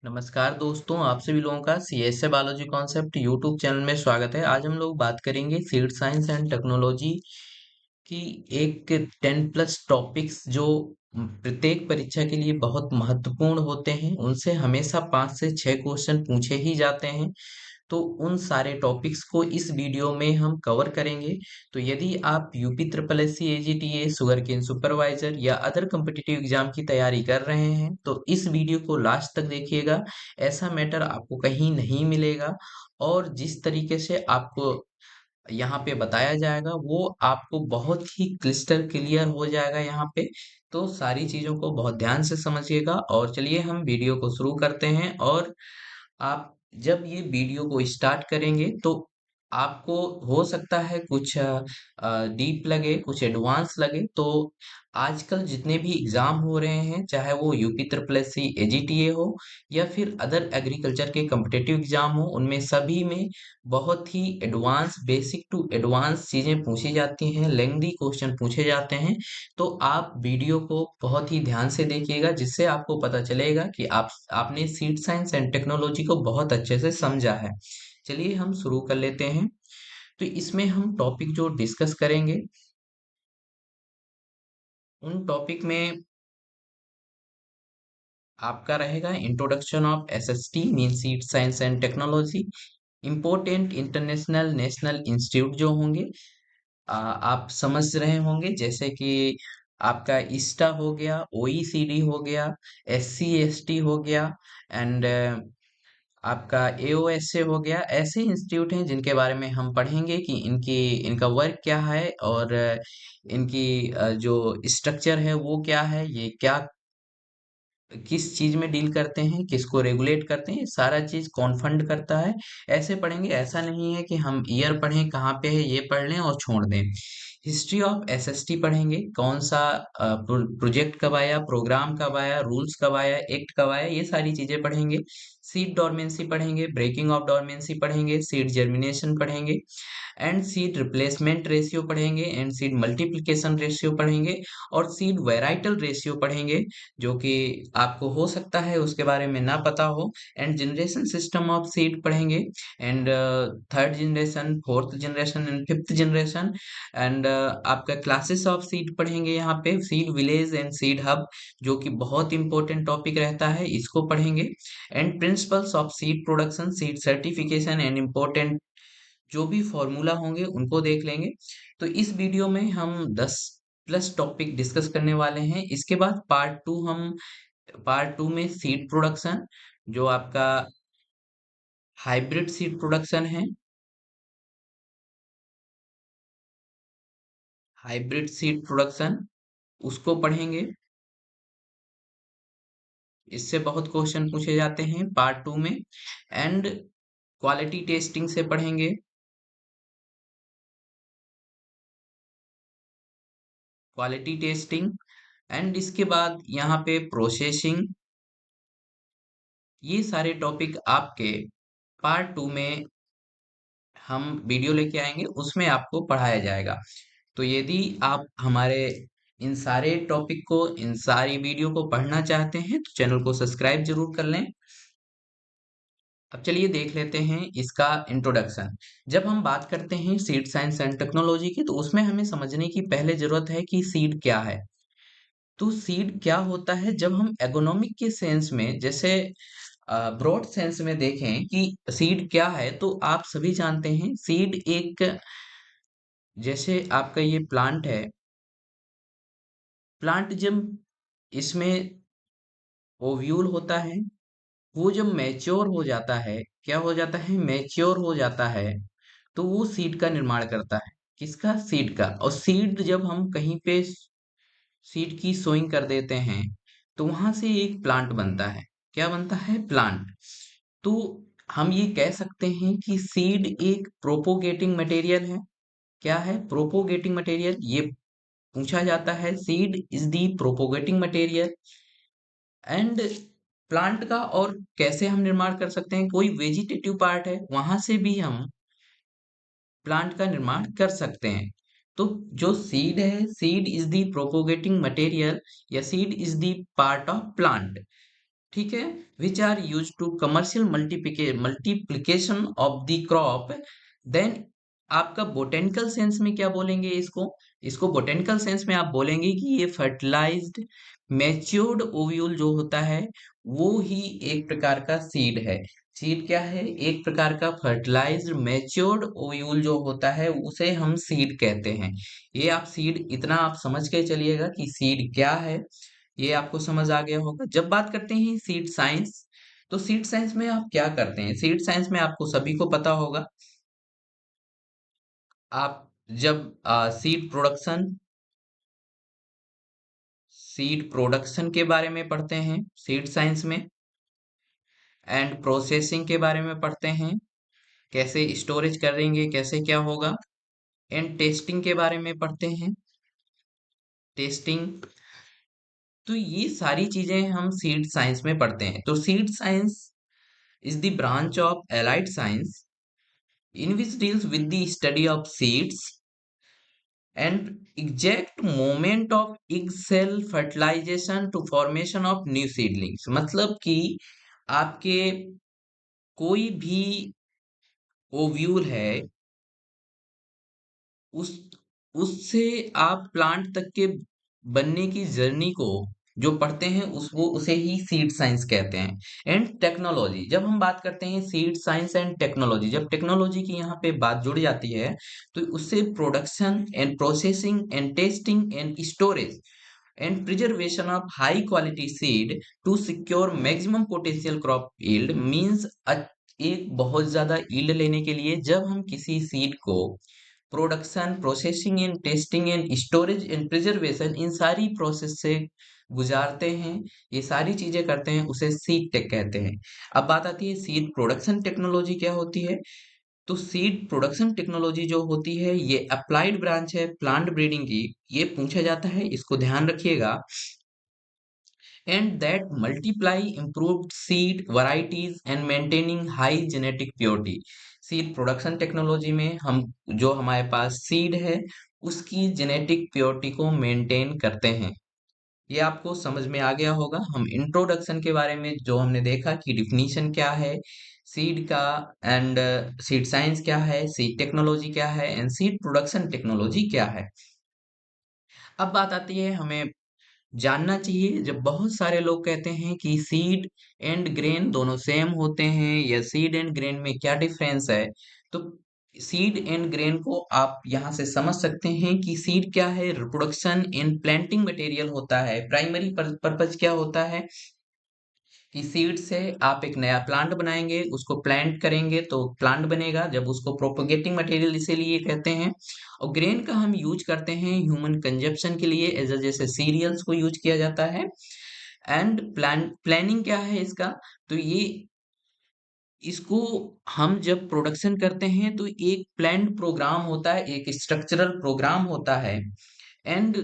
नमस्कार दोस्तों, आप सभी लोगों का CSA biology concept YouTube channel में स्वागत है। आज हम लोग बात करेंगे सीड साइंस एंड टेक्नोलॉजी की एक 10 प्लस टॉपिक्स जो प्रत्येक परीक्षा के लिए बहुत महत्वपूर्ण होते हैं। उनसे हमेशा 5 से 6 क्वेश्चन पूछे ही जाते हैं। तो उन सारे टॉपिक्स को इस वीडियो में हम कवर करेंगे। तो यदि आप UP triple S C AGTA sugar cane supervisor या अदर कम्पिटिटिव एग्जाम की तैयारी कर रहे हैं तो इस वीडियो को लास्ट तक देखिएगा। ऐसा मैटर आपको कहीं नहीं मिलेगा और जिस तरीके से आपको यहाँ पे बताया जाएगा वो आपको बहुत ही क्लिस्टर क्लियर हो जाएगा यहाँ पे। तो सारी चीजों को बहुत ध्यान से समझिएगा और चलिए हम वीडियो को शुरू करते हैं। और आप जब ये वीडियो को स्टार्ट करेंगे तो आपको हो सकता है कुछ डीप लगे, कुछ एडवांस लगे। तो आजकल जितने भी एग्जाम हो रहे हैं, चाहे वो UP triple S C AGTA हो या फिर अदर एग्रीकल्चर के कम्पिटेटिव एग्जाम हो, उनमें सभी में बहुत ही एडवांस, बेसिक टू एडवांस चीजें पूछी जाती हैं, लेंथी क्वेश्चन पूछे जाते हैं। तो आप वीडियो को बहुत ही ध्यान से देखिएगा जिससे आपको पता चलेगा कि आपने सीड साइंस एंड टेक्नोलॉजी को बहुत अच्छे से समझा है। चलिए हम शुरू कर लेते हैं। तो इसमें हम टॉपिक जो डिस्कस करेंगे उन टॉपिक में आपका रहेगा introduction of SST mean seed science and technology, important international national institute जो होंगे आप समझ रहे होंगे, जैसे कि आपका ISTA हो गया, OECD हो गया, SC ST हो गया एंड आपका AOSA हो गया। ऐसे इंस्टीट्यूट हैं जिनके बारे में हम पढ़ेंगे कि इनका वर्क क्या है और इनकी जो स्ट्रक्चर है वो क्या है, ये क्या किस चीज में डील करते हैं, किसको रेगुलेट करते हैं, ये सारा चीज कौन फंड करता है। ऐसे पढ़ेंगे। ऐसा नहीं है कि हम ईयर पढ़ें कहाँ पे है ये पढ़ लें और छोड़ दें। हिस्ट्री ऑफ एसएसटी पढ़ेंगे, कौन सा प्रोजेक्ट कब आया, प्रोग्राम कब आया, रूल्स कब आया, एक्ट कब आया, ये सारी चीजें पढ़ेंगे। सीड डोरमेंसी पढ़ेंगे, ब्रेकिंग ऑफ डोरमेंसी पढ़ेंगे, सीड जर्मिनेशन पढ़ेंगे एंड सीड रिप्लेसमेंट रेशियो पढ़ेंगे एंड सीड मल्टीप्लिकेशन रेशियो पढ़ेंगे और सीड वेराइटल रेशियो पढ़ेंगे, जो कि आपको हो सकता है उसके बारे में ना पता हो। And generation system of seed पढ़ेंगे and third generation, fourth generation and fifth generation and आपका क्लासेस ऑफ सीड पढ़ेंगे। यहाँ पे seed village and seed hub, जो कि बहुत इंपॉर्टेंट टॉपिक रहता है, इसको पढ़ेंगे। And principles of seed production, seed certification and important जो भी फॉर्मूला होंगे उनको देख लेंगे। तो इस वीडियो में हम 10 प्लस टॉपिक डिस्कस करने वाले हैं। इसके बाद पार्ट टू में सीड प्रोडक्शन, जो आपका हाइब्रिड सीड प्रोडक्शन है, हाइब्रिड सीड प्रोडक्शन उसको पढ़ेंगे। इससे बहुत क्वेश्चन पूछे जाते हैं पार्ट टू में। एंड क्वालिटी टेस्टिंग से पढ़ेंगे, क्वालिटी टेस्टिंग। एंड इसके बाद यहाँ पे प्रोसेसिंग। ये सारे टॉपिक आपके पार्ट टू में हम वीडियो लेके आएंगे, उसमें आपको पढ़ाया जाएगा। तो यदि आप हमारे इन सारे टॉपिक को, इन सारी वीडियो को पढ़ना चाहते हैं तो चैनल को सब्सक्राइब जरूर कर लें। अब चलिए देख लेते हैं इसका इंट्रोडक्शन। जब हम बात करते हैं सीड साइंस एंड टेक्नोलॉजी की, तो उसमें हमें समझने की पहले जरूरत है कि सीड क्या है। तो सीड क्या होता है, जब हम एग्रोनॉमिक के सेंस में, जैसे ब्रॉड सेंस में देखें कि सीड क्या है, तो आप सभी जानते हैं सीड एक, जैसे आपका ये प्लांट है, प्लांट जब इसमें ओव्यूल होता है, वो जब मैच्योर हो जाता है, क्या हो जाता है, मैच्योर हो जाता है, तो वो सीड का निर्माण करता है। किसका? सीड का। और सीड जब हम कहीं पे सीड की सोइंग कर देते हैं तो वहां से एक प्लांट बनता है। क्या बनता है? प्लांट। तो हम ये कह सकते हैं कि सीड एक प्रोपोगेटिंग मटेरियल है। क्या है? Propagating material. ये पूछा जाता है, seed is the propagating material and plant का। और कैसे हम निर्माण कर सकते हैं? कोई वेजिटेटिव पार्ट है, वहां से भी हम प्लांट का निर्माण कर सकते हैं। तो जो सीड है, seed is the propogating material या seed is the part of plant. ठीक है, which are use to commercial multiplication of the crop. Then आपका बोटेनिकल सेंस में क्या बोलेंगे इसको? इसको बोटेनिकल सेंस में आप बोलेंगे कि ये फर्टिलाइज्ड मैच्योर्ड ओव्यूल जो होता है वो ही एक प्रकार का सीड है। सीड क्या है? एक प्रकार का फर्टिलाइज्ड मैच्योर्ड ओव्यूल जो होता है उसे हम सीड कहते हैं। ये आप सीड इतना आप समझ के चलिएगा कि सीड क्या है, ये आपको समझ आ गया होगा। जब बात करते हैं सीड साइंस, तो सीड साइंस में आप क्या करते हैं? सीड साइंस में आपको सभी को पता होगा, आप जब सीड प्रोडक्शन के बारे में पढ़ते हैं सीड साइंस में, एंड प्रोसेसिंग के बारे में पढ़ते हैं, कैसे स्टोरेज करेंगे, कैसे क्या होगा, एंड टेस्टिंग के बारे में पढ़ते हैं, टेस्टिंग। तो ये सारी चीजें हम सीड साइंस में पढ़ते हैं। तो seed science is the branch of allied science in which deals with the study of seeds and exact moment of egg cell fertilization to formation of new seedlings। मतलब कि आपके कोई भी ओव्यूल है, उस उससे आप प्लांट तक के बनने की जर्नी को जो पढ़ते हैं उसको उसे ही सीड साइंस कहते हैं। एंड टेक्नोलॉजी, जब हम बात करते हैं सीड साइंस एंड टेक्नोलॉजी, जब टेक्नोलॉजी की यहाँ पे बात जुड़ जाती है तो उससे production and processing and testing and storage and preservation of high quality seed to secure maximum potential crop yield means एक बहुत ज्यादा यील्ड लेने के लिए जब हम किसी सीड को production, processing and testing and storage and preservation, इन सारी प्रोसेस से गुजारते हैं, ये सारी चीजें करते हैं, उसे सीड टेक कहते हैं। अब बात आती है सीड प्रोडक्शन टेक्नोलॉजी क्या होती है। तो सीड प्रोडक्शन टेक्नोलॉजी जो होती है ये अप्लाइड ब्रांच है प्लांट ब्रीडिंग की। ये पूछा जाता है, इसको ध्यान रखिएगा। and that multiply improved seed varieties and maintaining high genetic purity। Seed production technology में हम जो हमारे पास सीड है उसकी जेनेटिक प्योरिटी को मेंटेन करते हैं। ये आपको समझ में आ गया होगा। हम इंट्रोडक्शन के बारे में जो हमने देखा कि डिफिनीशन क्या है सीड का, एंड सीड साइंस क्या है, सीड टेक्नोलॉजी क्या है, एंड सीड प्रोडक्शन टेक्नोलॉजी क्या है। अब बात आती है हमें जानना चाहिए, जब बहुत सारे लोग कहते हैं कि सीड एंड ग्रेन दोनों सेम होते हैं या सीड एंड ग्रेन में क्या डिफरेंस है, तो सीड एंड ग्रेन को आप यहाँ से समझ सकते हैं कि सीड क्या है, रिप्रोडक्शन एंड प्लांटिंग मटेरियल होता है। प्राइमरी पर्पज क्या होता है कि सीड से आप एक नया प्लांट बनाएंगे, उसको प्लांट करेंगे तो प्लांट बनेगा, जब उसको प्रोपोगेटिंग मटेरियल इसीलिए कहते हैं। और ग्रेन का हम यूज करते हैं ह्यूमन कंजप्शन के लिए, एज जैसे सीरियल्स को यूज किया जाता है। एंड प्लानिंग क्या है इसका, तो ये इसको हम जब प्रोडक्शन करते हैं तो एक प्लान्ड प्रोग्राम होता है, एक स्ट्रक्चरल प्रोग्राम होता है। एंड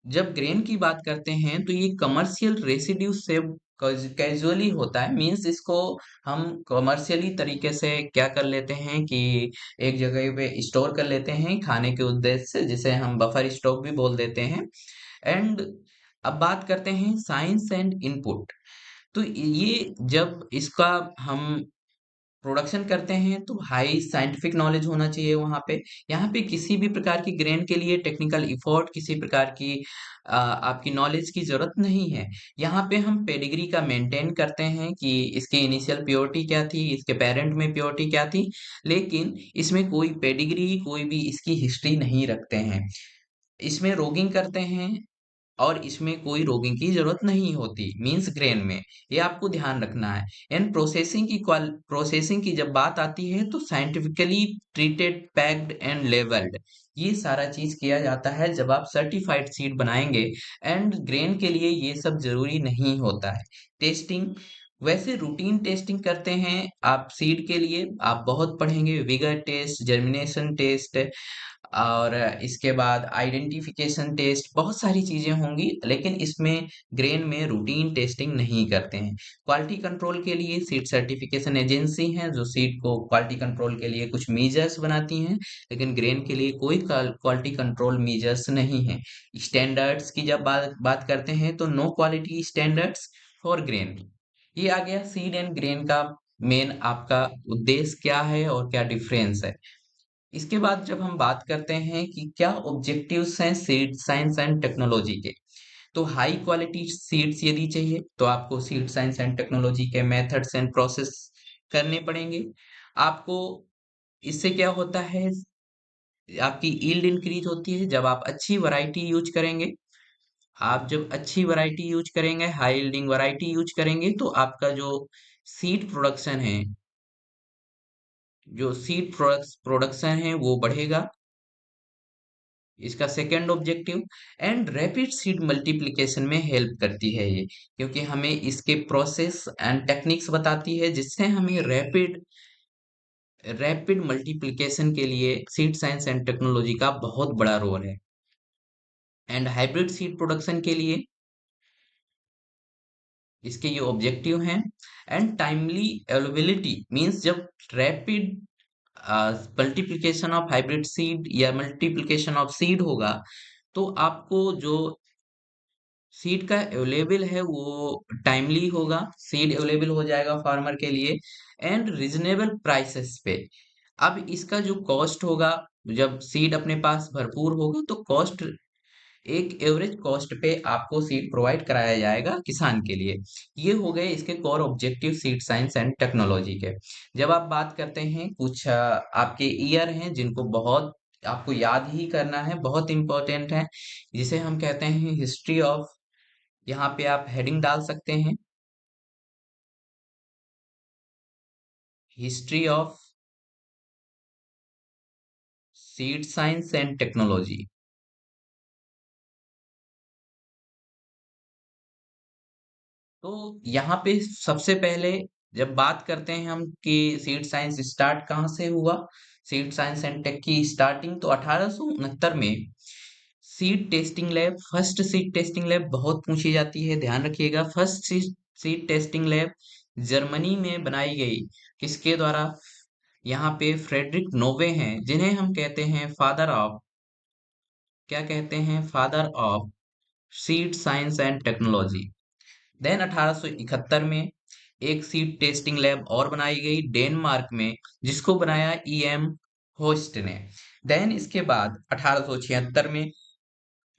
जब ग्रेन की बात करते हैं तो ये कमर्शियल रेसिड्यू से कैजुअली होता है, मींस इसको हम कमर्शियली तरीके से क्या कर लेते हैं कि एक जगह पे स्टोर कर लेते हैं खाने के उद्देश्य से, जिसे हम बफर स्टॉक भी बोल देते हैं। एंड अब बात करते हैं साइंस एंड इनपुट। तो ये जब इसका हम प्रोडक्शन करते हैं तो हाई साइंटिफिक नॉलेज होना चाहिए वहां पे। यहाँ पे किसी भी प्रकार की ग्रेन के लिए टेक्निकल इफोर्ट, किसी प्रकार की आपकी नॉलेज की जरूरत नहीं है। यहाँ पे हम पेडिग्री का मेंटेन करते हैं कि इसकी इनिशियल प्योरिटी क्या थी, इसके पेरेंट में प्योरिटी क्या थी, लेकिन इसमें कोई पेडिग्री, कोई भी इसकी हिस्ट्री नहीं रखते हैं। इसमें रोगिंग करते हैं और इसमें कोई रोगिंग की जरूरत नहीं होती मींस ग्रेन में, ये आपको ध्यान रखना है। एंड प्रोसेसिंग की जब बात आती है तो scientifically treated, packed and labelled, ये सारा चीज किया जाता है जब आप सर्टिफाइड सीड बनाएंगे। एंड ग्रेन के लिए ये सब जरूरी नहीं होता है। टेस्टिंग, वैसे रूटीन टेस्टिंग करते हैं आप सीड के लिए, आप बहुत पढ़ेंगे विगर टेस्ट, जर्मिनेशन टेस्ट, और इसके बाद आइडेंटिफिकेशन टेस्ट, बहुत सारी चीजें होंगी, लेकिन इसमें ग्रेन में रूटीन टेस्टिंग नहीं करते हैं। क्वालिटी कंट्रोल के लिए सीड सर्टिफिकेशन एजेंसी हैं जो सीड को क्वालिटी कंट्रोल के लिए कुछ मेजर्स बनाती हैं, लेकिन ग्रेन के लिए कोई क्वालिटी कंट्रोल मेजर्स नहीं है। स्टैंडर्ड्स की जब बात बात करते हैं तो no quality standards for grain. ये आ गया सीड एंड ग्रेन का मेन आपका उद्देश्य क्या है और क्या डिफरेंस है। इसके बाद जब हम बात करते हैं कि क्या ऑब्जेक्टिव्स हैं सीड साइंस एंड टेक्नोलॉजी के, तो हाई क्वालिटी सीड्स यदि चाहिए तो आपको सीड साइंस एंड टेक्नोलॉजी के मेथड्स एंड प्रोसेस करने पड़ेंगे। आपको इससे क्या होता है, आपकी यील्ड इंक्रीज होती है जब आप अच्छी वैरायटी यूज करेंगे। आप जब अच्छी वैरायटी यूज करेंगे, हाई यील्डिंग वैरायटी यूज करेंगे, तो आपका जो सीड प्रोडक्शन है, जो सीड प्रोडक्शन है वो बढ़ेगा। इसका second objective and rapid seed multiplication में हेल्प करती है ये, क्योंकि हमें इसके प्रोसेस एंड टेक्निक्स बताती है जिससे हमें रैपिड रैपिड मल्टीप्लिकेशन के लिए सीड साइंस एंड टेक्नोलॉजी का बहुत बड़ा रोल है। एंड हाइब्रिड सीड प्रोडक्शन के लिए इसके ये ऑब्जेक्टिव हैं। एंड टाइमली अवेलेबिलिटी मींस जब rapid multiplication of hybrid seed या मल्टीप्लिकेशन ऑफ सीड होगा, तो आपको जो सीड का अवेलेबल है वो टाइमली होगा, सीड अवेलेबल हो जाएगा फार्मर के लिए एंड रीजनेबल प्राइसेस पे। अब इसका जो कॉस्ट होगा, जब सीड अपने पास भरपूर होगा तो कॉस्ट, एक एवरेज कॉस्ट पे आपको सीड प्रोवाइड कराया जाएगा किसान के लिए। ये हो गए इसके core objective seed science and technology के। जब आप बात करते हैं कुछ आपके ईयर हैं जिनको बहुत आपको याद ही करना है, बहुत इंपॉर्टेंट है, जिसे हम कहते हैं हिस्ट्री ऑफ। यहाँ पे आप हेडिंग डाल सकते हैं, history of seed science and technology. तो यहाँ पे सबसे पहले जब बात करते हैं हम कि सीड साइंस स्टार्ट कहाँ से हुआ, सीड साइंस एंड टेक की स्टार्टिंग तो 1869 में seed testing lab, first seed testing lab बहुत पूछी जाती है, ध्यान रखिएगा। First seed testing lab Germany में बनाई गई, किसके द्वारा, यहाँ पे फ्रेडरिक नोवे हैं जिन्हें हम कहते हैं फादर ऑफ, क्या कहते हैं, father of seed science and technology. Then 1871 में एक सीड टेस्टिंग लैब और बनाई गई डेनमार्क में, जिसको बनाया ईएम होस्ट ने। देन इसके बाद 1876 में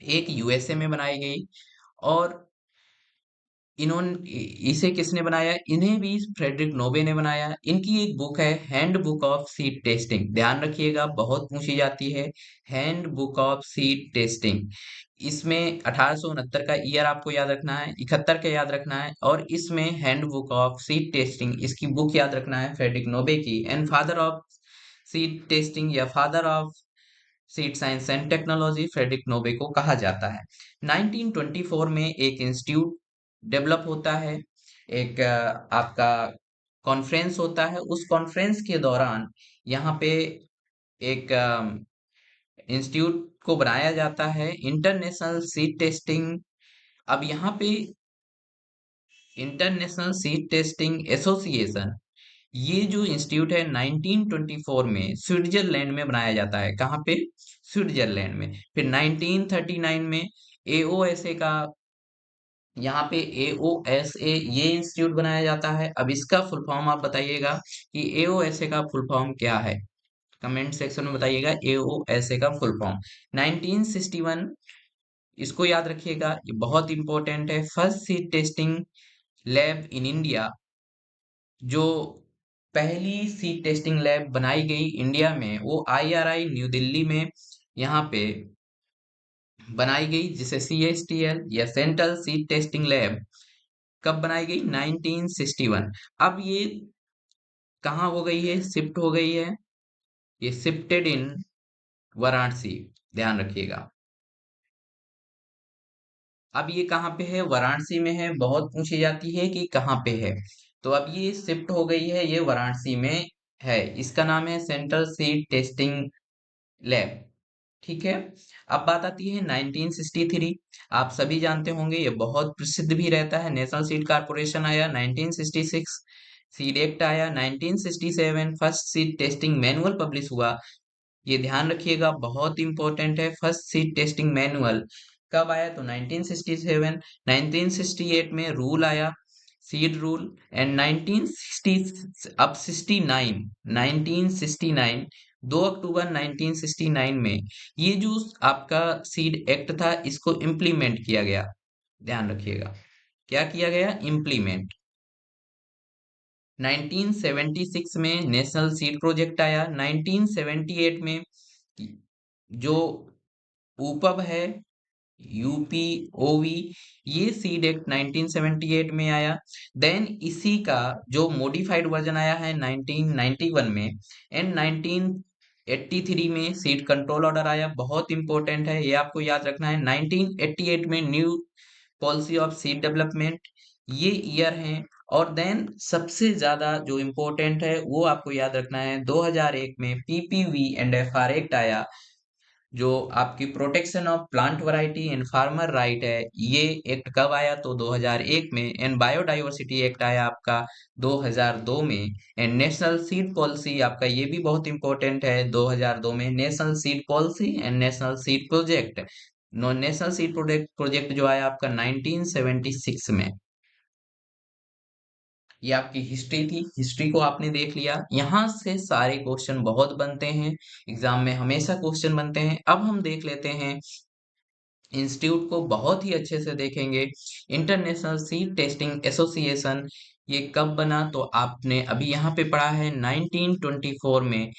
एक यूएसए में बनाई गई, और इन्होंने इसे किसने बनाया, इन्हें भी फ्रेडरिक नोबे ने बनाया। इनकी एक बुक है hand book of seed testing, ध्यान रखिएगा बहुत पूछी जाती है, hand book of seed testing. इसमें 1869 का ईयर आपको याद रखना है, 71 का याद रखना है, और इसमें handbook of seed testing इसकी बुक याद रखना है फ्रेडरिक नोबे की। And father of seed testing या father of seed science and technology Frederick Nobbe को कहा जाता है। 1924 में एक इंस्टीट्यूट डेवलप होता है, एक आपका कॉन्फ्रेंस होता है। उस कॉन्फ्रेंस के दौरान यहाँ पे एक इंस्टीट्यूट को बनाया जाता है, इंटरनेशनल सीड टेस्टिंग। अब यहाँ पे इंटरनेशनल सीड टेस्टिंग एसोसिएशन, ये जो इंस्टीट्यूट है 1924 में स्विट्जरलैंड में बनाया जाता है, कहाँ पे, स्विट्जरलैंड में। फिर 1939 में एओएसए का, यहाँ पे एओएसए ये इंस्टीट्यूट बनाया जाता है। अब इसका फुल फॉर्म आप बताइएगा कि एओएसए का फुल फॉर्म क्या है, कमेंट सेक्शन में बताइएगा एओएसए का फुल फॉर्म। 1961, इसको याद रखिएगा ये बहुत इंपॉर्टेंट है, first seed testing lab in India, जो पहली सीड टेस्टिंग लैब बनाई गई इंडिया में वो आईआरआई न्यू दिल्ली में यहाँ पे बनाई गई, जिसे सीएसटीएल या सेंट्रल सीड टेस्टिंग लैब कब बनाई गई, 1961। अब ये कहाँ हो गई है, शिफ्ट हो गई है, ये शिफ्टेड इन वाराणसी, ध्यान रखिएगा। अब ये कहाँ पे है, वाराणसी में है, बहुत पूछी जाती है कि कहाँ पे है। तो अब ये शिफ्ट हो गई है, ये वाराणसी में है, इसका नाम है सेंट्रल सीड टेस्टिंग लैब। ठीक है। अब बात आती है 1963, आप सभी जानते होंगे ये बहुत प्रसिद्ध भी रहता है, नेशनल सीड कारपोरेशन आया 1966, सीड एक्ट आया 1967, first seed testing manual publish हुआ। ये ध्यान रखिएगा बहुत इंपॉर्टेंट है, फर्स्ट सीड टेस्टिंग मैनुअल कब आया, तो 1967। 1968 में रूल आया, सीड रूल एंड 1960 अब 69 1969 2 अक्टूबर 1969 में ये जो आपका सीड एक्ट था इसको इम्प्लीमेंट किया गया। ध्यान रखिएगा, क्या किया गया? इम्प्लीमेंट। 1976 में नेशनल सीड प्रोजेक्ट आया। 1978 में जो ऊपब है, यूपी ओवी, ये सीड एक्ट 1978 में आया। देन इसी का जो मॉडिफाइड वर्जन आया है 1991 में, एंड 1983 में सीड कंट्रोल ऑर्डर आया। बहुत इंपॉर्टेंट है, ये आपको याद रखना है। 1988 में new policy of seed development, ये ईयर है। और देन सबसे ज्यादा जो इम्पोर्टेंट है वो आपको याद रखना है, 2001 में पीपीवी एंड एफआर एक्ट आया, जो आपकी protection of plant variety and farmer right है। ये एक्ट कब आया? तो 2001 में। एंड बायोडाइवर्सिटी एक्ट आया आपका 2002 में। एंड नेशनल सीड पॉलिसी आपका ये भी बहुत इंपॉर्टेंट है, 2002 में national seed policy and national seed project. National seed project जो आया आपका 1976 में। ये आपकी हिस्ट्री थी, हिस्ट्री को आपने देख लिया। यहाँ से सारे क्वेश्चन बहुत बनते हैं, एग्जाम में हमेशा क्वेश्चन बनते हैं। अब हम देख लेते हैं इंस्टीट्यूट को, बहुत ही अच्छे से देखेंगे। इंटरनेशनल सीड टेस्टिंग एसोसिएशन ये कब बना? तो आपने अभी यहाँ पे पढ़ा है 1924 में।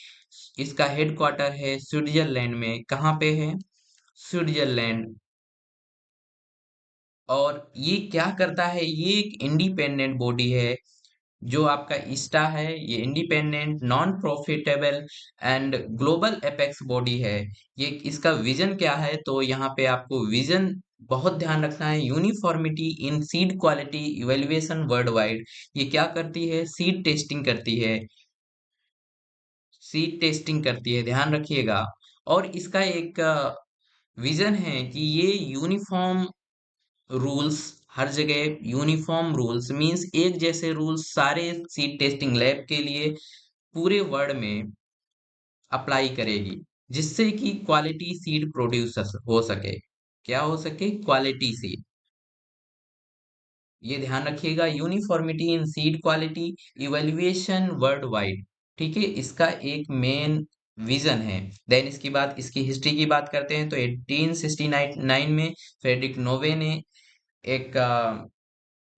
इसका हेडक्वार्टर है स्विट्जरलैंड में। कहाँ पे है? स्विट्जरलैंड। और ये क्या करता है? ये एक इंडिपेंडेंट बॉडी है। जो आपका ISTA है, ये independent non profitable and global apex body है। ये इसका विजन क्या है? तो यहाँ पे आपको विजन बहुत ध्यान रखना है, यूनिफॉर्मिटी इन seed quality evaluation world wide. ये क्या करती है? सीड टेस्टिंग करती है, सीड टेस्टिंग करती है, ध्यान रखिएगा। और इसका एक विजन है कि ये यूनिफॉर्म रूल्स, हर जगह यूनिफॉर्म रूल्स मींस एक जैसे रूल्स सारे सीड टेस्टिंग लैब के लिए पूरे वर्ल्ड में अप्लाई करेगी, जिससे कि क्वालिटी सीड प्रोड्यूस हो सके। क्या हो सके? Quality seed. ये ध्यान रखिएगा, यूनिफॉर्मिटी इन seed quality evaluation world wide. ठीक है, इसका एक मेन विजन है। देन इसके बाद इसकी हिस्ट्री की बात करते हैं तो 1869 में फ्रेडरिक नोवे ने एक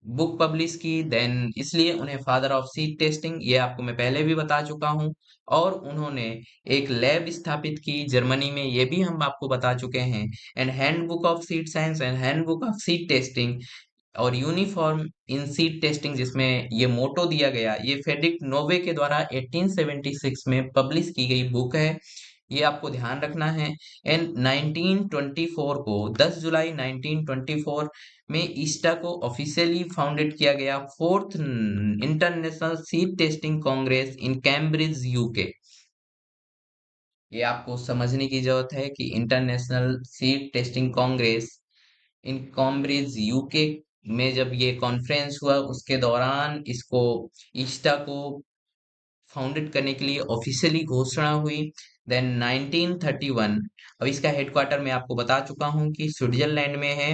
बुक पब्लिश की। देन इसलिए उन्हें फादर ऑफ सीड टेस्टिंग, ये आपको मैं पहले भी बता चुका हूँ। और उन्होंने एक लैब स्थापित की जर्मनी में, ये भी हम आपको बता चुके हैं। And handbook of seed science and handbook of seed testing और यूनिफॉर्म इन सीड टेस्टिंग, जिसमें ये मोटो दिया गया, ये फ्रेडरिक नोवे के द्वारा 1876 में पब्लिश की गई बुक है। ये आपको ध्यान रखना है। एंड 1924 को 10 जुलाई 1924 में ईस्टा को ऑफिशियली फाउंडेड किया गया, fourth international seed testing Congress in Cambridge UK. ये आपको समझने की जरूरत है कि international seed testing Congress in Cambridge UK में जब ये कॉन्फ्रेंस हुआ, उसके दौरान इसको ईस्टा को फाउंडेड करने के लिए ऑफिशियली घोषणा हुई। देन 1931, अब इसका हेडक्वार्टर मैं आपको बता चुका हूँ कि स्विट्जरलैंड में है।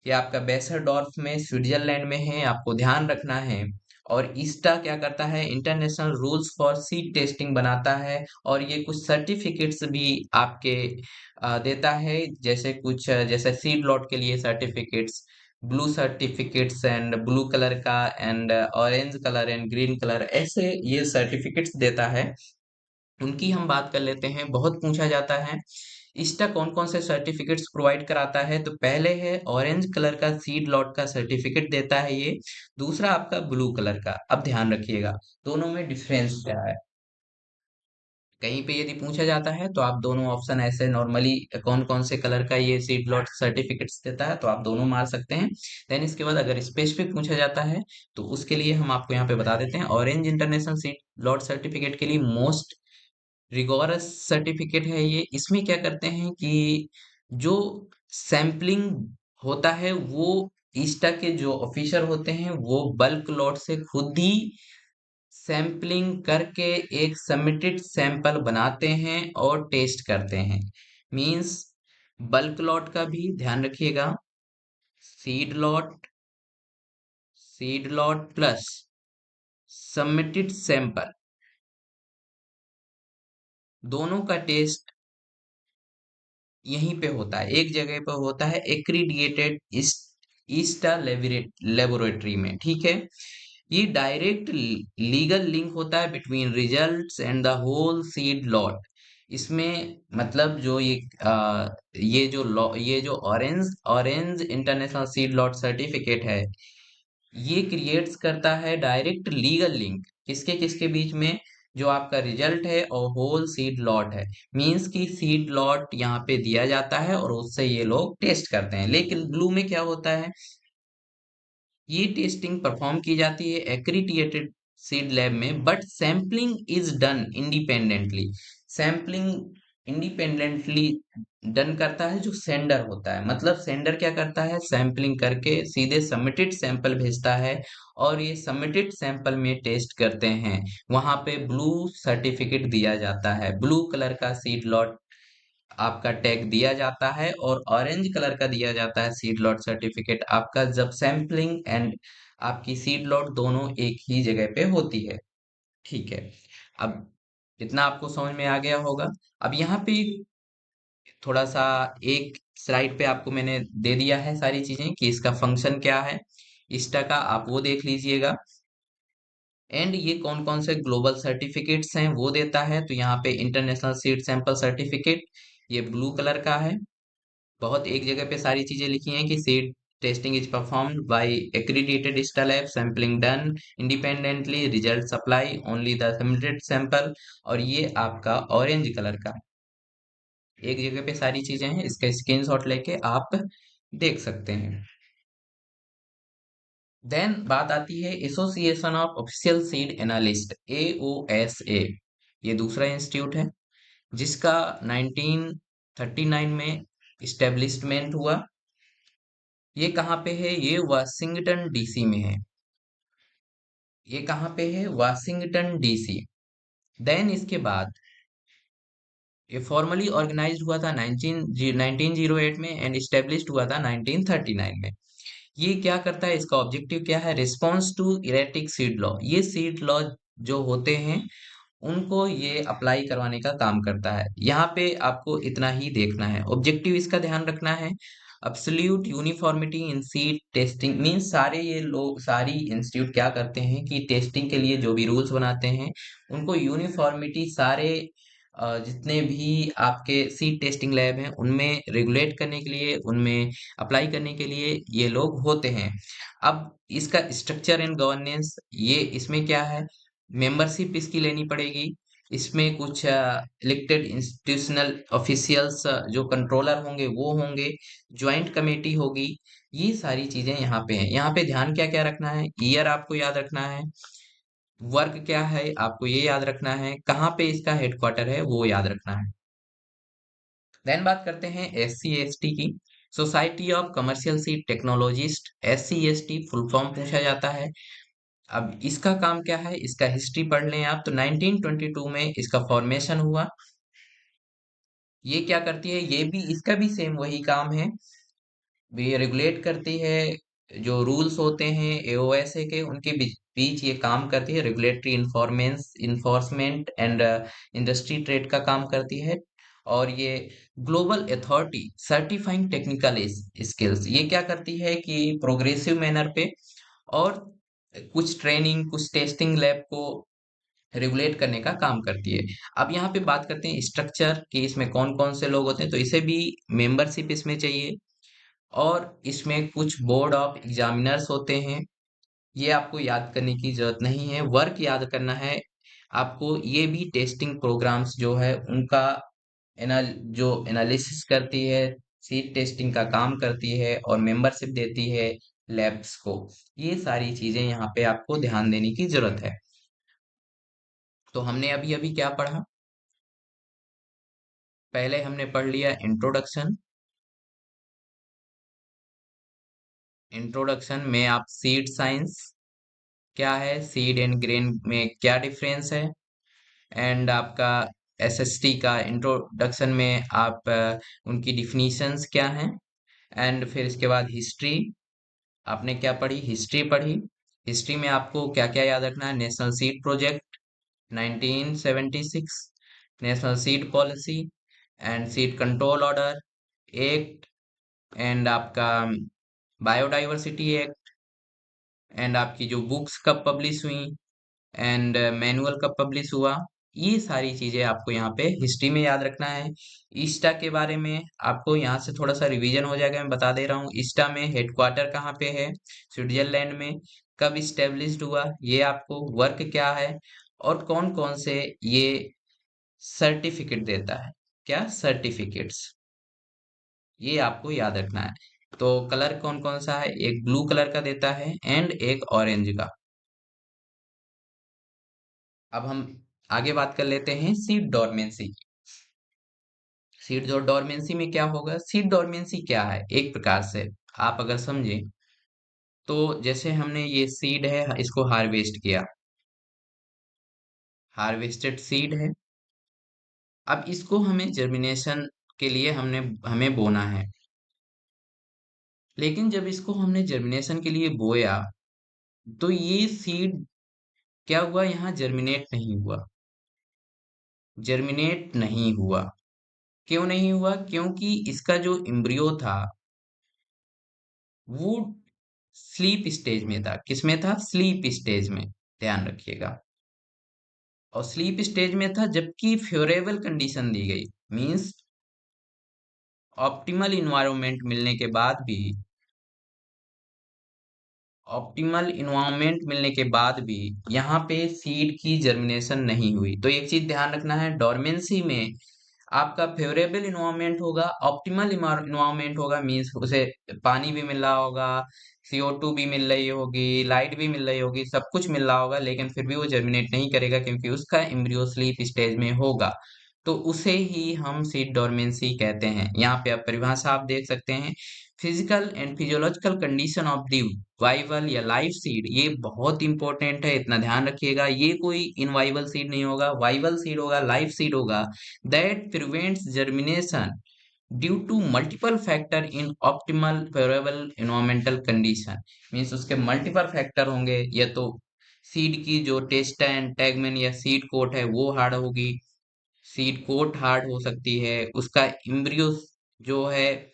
ये आपका बेसरडॉर्फ में स्विट्जरलैंड में है, आपको ध्यान रखना है। और ईस्टा क्या करता है? International rules for seed testing बनाता है। और ये कुछ सर्टिफिकेट्स भी आपके देता है, जैसे कुछ जैसे सीड लॉट के लिए certificates, blue certificates and blue colour का, and orange colour and green colour, ऐसे ये सर्टिफिकेट्स देता है। उनकी हम बात कर लेते हैं, बहुत पूछा जाता है। इसका कौन कौन से सर्टिफिकेट्स प्रोवाइड कराता है? तो पहले है ऑरेंज कलर का सीड लॉट का सर्टिफिकेट देता है ये। दूसरा आपका ब्लू कलर का। अब ध्यान रखिएगा दोनों में डिफरेंस क्या है। कहीं पे यदि पूछा जाता है तो आप दोनों ऑप्शन ऐसे नॉर्मली कौन कौन से कलर का ये सीड लॉट सर्टिफिकेट्स देता है तो आप दोनों मार सकते हैं। देन इसके बाद अगर स्पेसिफिक पूछा जाता है तो उसके लिए हम आपको यहाँ पे बता देते हैं, orange international seed lot certificate के लिए मोस्ट रिगोरस सर्टिफिकेट है ये। इसमें क्या करते हैं कि जो सैम्पलिंग होता है वो ईस्टा के जो ऑफिसर होते हैं वो बल्क लॉट से खुद ही सैम्पलिंग करके एक सबमिटेड सैंपल बनाते हैं और टेस्ट करते हैं। मींस बल्क लॉट का भी ध्यान रखिएगा। Seed lot, seed lot plus submitted sample, दोनों का टेस्ट यहीं पे होता है, एक जगह पे होता है, एक्रीडिएटेड ईस्टा लेबोरेटरी में, ठीक है। ये डायरेक्ट लीगल लिंक होता है between results and the whole seed lot. इसमें मतलब जो ये जो लॉ, ये जो orange orange international seed lot certificate है, ये क्रिएट्स करता है डायरेक्ट लीगल लिंक किसके किसके बीच में, जो आपका रिजल्ट है और होल सीड लॉट है। मींस कि सीड लॉट यहाँ पे दिया जाता है और उससे ये लोग टेस्ट करते हैं। लेकिन ब्लू में क्या होता है, ये टेस्टिंग परफॉर्म की जाती है एक्रीडिएटेड सीड लैब में, but sampling is done independently. Sampling independently done करता है जो सेंडर होता है। मतलब सेंडर क्या करता है, सैम्पलिंग करके सीधे सबमिटेड सैंपल भेजता है और ये सबमिटेड सैंपल में टेस्ट करते हैं। वहां पे ब्लू सर्टिफिकेट दिया जाता है, ब्लू कलर का सीड लॉट आपका टैग दिया जाता है, और ऑरेंज कलर का दिया जाता है सीड लॉट सर्टिफिकेट आपका, जब सैम्पलिंग एंड आपकी सीड लॉट दोनों एक ही जगह पे होती है, ठीक है। अब इतना आपको समझ में आ गया होगा। अब यहाँ पे थोड़ा सा एक स्लाइड पे आपको मैंने दे दिया है सारी चीजें कि इसका फंक्शन क्या है इस्टा का, आप वो देख लीजिएगा। एंड ये कौन कौन से ग्लोबल सर्टिफिकेट्स हैं वो देता है। तो यहाँ पे इंटरनेशनल सीड सैंपल सर्टिफिकेट, ये ब्लू कलर का है। बहुत एक जगह पे सारी चीजें लिखी हैं कि seed testing is performed by accredited ISTA lab, sampling done independently, result supply only the submitted sample. और ये आपका ऑरेंज कलर का, एक जगह पे सारी चीजें हैं, इसका स्क्रीनशॉट लेके आप देख सकते हैं। देन बात आती है association of official seed analyst, AOSA। ये दूसरा इंस्टीट्यूट है जिसका 1939 में इस्टेब्लिशमेंट हुआ। ये कहाँ पे है, ये वाशिंगटन डीसी में है। ये कहाँ पे है, वाशिंगटन डीसी। देन इसके बाद ये फॉर्मली ऑर्गेनाइज्ड हुआ था 1908 में एंड इस्टेब्लिश्ड हुआ था 1939 में। ये क्या करता है, इसका ऑब्जेक्टिव क्या है, response to erratic seed law. ये सीड लॉ जो होते हैं उनको ये अप्लाई करवाने का काम करता है। यहाँ पे आपको इतना ही देखना है, ऑब्जेक्टिव इसका ध्यान रखना है। अब्सोल्यूट यूनिफॉर्मिटी इन सीड टेस्टिंग मींस सारे ये लोग, सारी इंस्टीट्यूट क्या करते हैं कि टेस्टिंग के लिए जो भी रूल्स बनाते हैं उनको यूनिफॉर्मिटी सारे जितने भी आपके सीड टेस्टिंग लैब हैं उनमें रेगुलेट करने के लिए, उनमें अप्लाई करने के लिए ये लोग होते हैं। अब इसका स्ट्रक्चर एंड गवर्नेंस, ये इसमें क्या है, मेंबरशिप इसकी लेनी पड़ेगी। इसमें कुछ इलेक्टेड इंस्टीट्यूशनल ऑफिशियल्स जो कंट्रोलर होंगे वो होंगे, ज्वाइंट कमेटी होगी। ये सारी चीजें यहाँ पे हैं। यहाँ पे ध्यान क्या क्या रखना है, ईयर आपको याद रखना है, वर्क क्या है आपको ये याद रखना है, कहाँ पे इसका हेडक्वार्टर है वो याद रखना है। देन बात करते हैं SC/ST की, society of commercial seed technologist, SC/ST full form पूछा जाता है। अब इसका काम क्या है, इसका हिस्ट्री पढ़ लें आप, तो 1922 में इसका फॉर्मेशन हुआ। ये क्या करती है, ये भी इसका भी सेम वही काम है, ये रेगुलेट करती है। जो रूल्स होते हैं AOSA के, उनके बीच बीच ये काम करती है, regulatory information enforcement and industry trade का काम करती है। और ये global authority certifying technical skills, ये क्या करती है कि प्रोग्रेसिव मैनर पे और कुछ ट्रेनिंग, कुछ टेस्टिंग लैब को रेगुलेट करने का काम करती है। अब यहाँ पे बात करते हैं स्ट्रक्चर कि इसमें कौन कौन से लोग होते हैं, तो इसे भी मेंबरशिप इसमें चाहिए। और इसमें कुछ बोर्ड ऑफ एग्जामिनर्स होते हैं, ये आपको याद करने की जरूरत नहीं है, वर्क याद करना है आपको। ये भी टेस्टिंग प्रोग्राम्स जो है उनका जो एनालिसिस करती है, सीड टेस्टिंग का काम करती है और मेंबरशिप देती है लैब्स को। ये सारी चीजें यहाँ पे आपको ध्यान देने की जरूरत है। तो हमने अभी अभी क्या पढ़ा, पहले हमने पढ़ लिया इंट्रोडक्शन। इंट्रोडक्शन में आप सीड साइंस क्या है, सीड एंड ग्रेन में क्या डिफरेंस है, एंड आपका SST का इंट्रोडक्शन में आप उनकी डिफिनीशंस क्या हैं। एंड फिर इसके बाद हिस्ट्री, आपने क्या पढ़ी, हिस्ट्री पढ़ी। हिस्ट्री में आपको क्या क्या याद रखना है? National seed project 1976, national seed policy and seed control order act, and आपका बायोडाइवर्सिटी एक्ट, एंड आपकी जो बुक्स कब पब्लिश हुई, एंड मैनुअल कब पब्लिश हुआ। ये सारी चीजें आपको यहाँ पे हिस्ट्री में याद रखना है। ईस्टा के बारे में आपको यहाँ से थोड़ा सा रिवीजन हो जाएगा, मैं बता दे रहा हूँ। ईस्टा में हेडक्वार्टर कहाँ पे है? स्विट्जरलैंड में। कब स्टेब्लिश्ड हुआ, ये आपको, वर्क क्या है, और कौन कौन से ये सर्टिफिकेट देता है, क्या सर्टिफिकेट्स, ये आपको याद रखना है। तो कलर कौन कौन सा है? एक ब्लू कलर का देता है एंड एक ऑरेंज का। अब हम आगे बात कर लेते हैं सीड डोरमेंसी। सीड जो डोरमेंसी में क्या होगा? सीड डोरमेंसी क्या है? एक प्रकार से आप अगर समझे तो, जैसे हमने ये सीड है, इसको हार्वेस्ट किया, हार्वेस्टेड सीड है। अब इसको हमें जर्मिनेशन के लिए हमें बोना है। लेकिन जब इसको हमने जर्मिनेशन के लिए बोया, तो ये सीड क्या हुआ? यहाँ जर्मिनेट नहीं हुआ, जर्मिनेट नहीं हुआ। क्यों नहीं हुआ? क्योंकि इसका जो एम्ब्रियो था वो स्लीप स्टेज में था। किसमें था? स्लीप स्टेज में, ध्यान रखिएगा। और स्लीप स्टेज में था, जबकि फेवरेबल कंडीशन दी गई, मींस ऑप्टिमल इन्वायरमेंट मिलने के बाद भी, ऑप्टिमल इन्वायरमेंट मिलने के बाद भी यहाँ पे सीड की जर्मिनेशन नहीं हुई। तो एक चीज ध्यान रखना है, डोरमेंसी में आपका फेवरेबल इन्वायरमेंट होगा, ऑप्टिमल इन्वायरमेंट होगा, मींस उसे पानी भी मिल रहा होगा, CO2 भी मिल रही होगी, लाइट भी मिल रही होगी, सब कुछ मिल रहा होगा, लेकिन फिर भी वो जर्मिनेट नहीं करेगा क्योंकि उसका एम्ब्रियो स्लीप स्टेज में होगा। तो उसे ही हम सीड डोरमेंसी कहते हैं। यहाँ पे आप परिभाषा आप देख सकते हैं, physical and physiological condition of the viable or live seed. ये बहुत इंपॉर्टेंट है, इतना ध्यान रखिएगा। ये कोई इनवाइवल सीड नहीं होगा, वाइवल सीड होगा, लाइव सीड होगा। That prevents germination due to multiple factor in optimal favourable environmental condition. Means उसके मल्टीपल फैक्टर होंगे, या तो सीड की जो टेस्टाइन, टैगमेन या सीड कोट है वो हार्ड होगी, सीड कोट हार्ड हो सकती है, उसका एम्ब्रियो जो है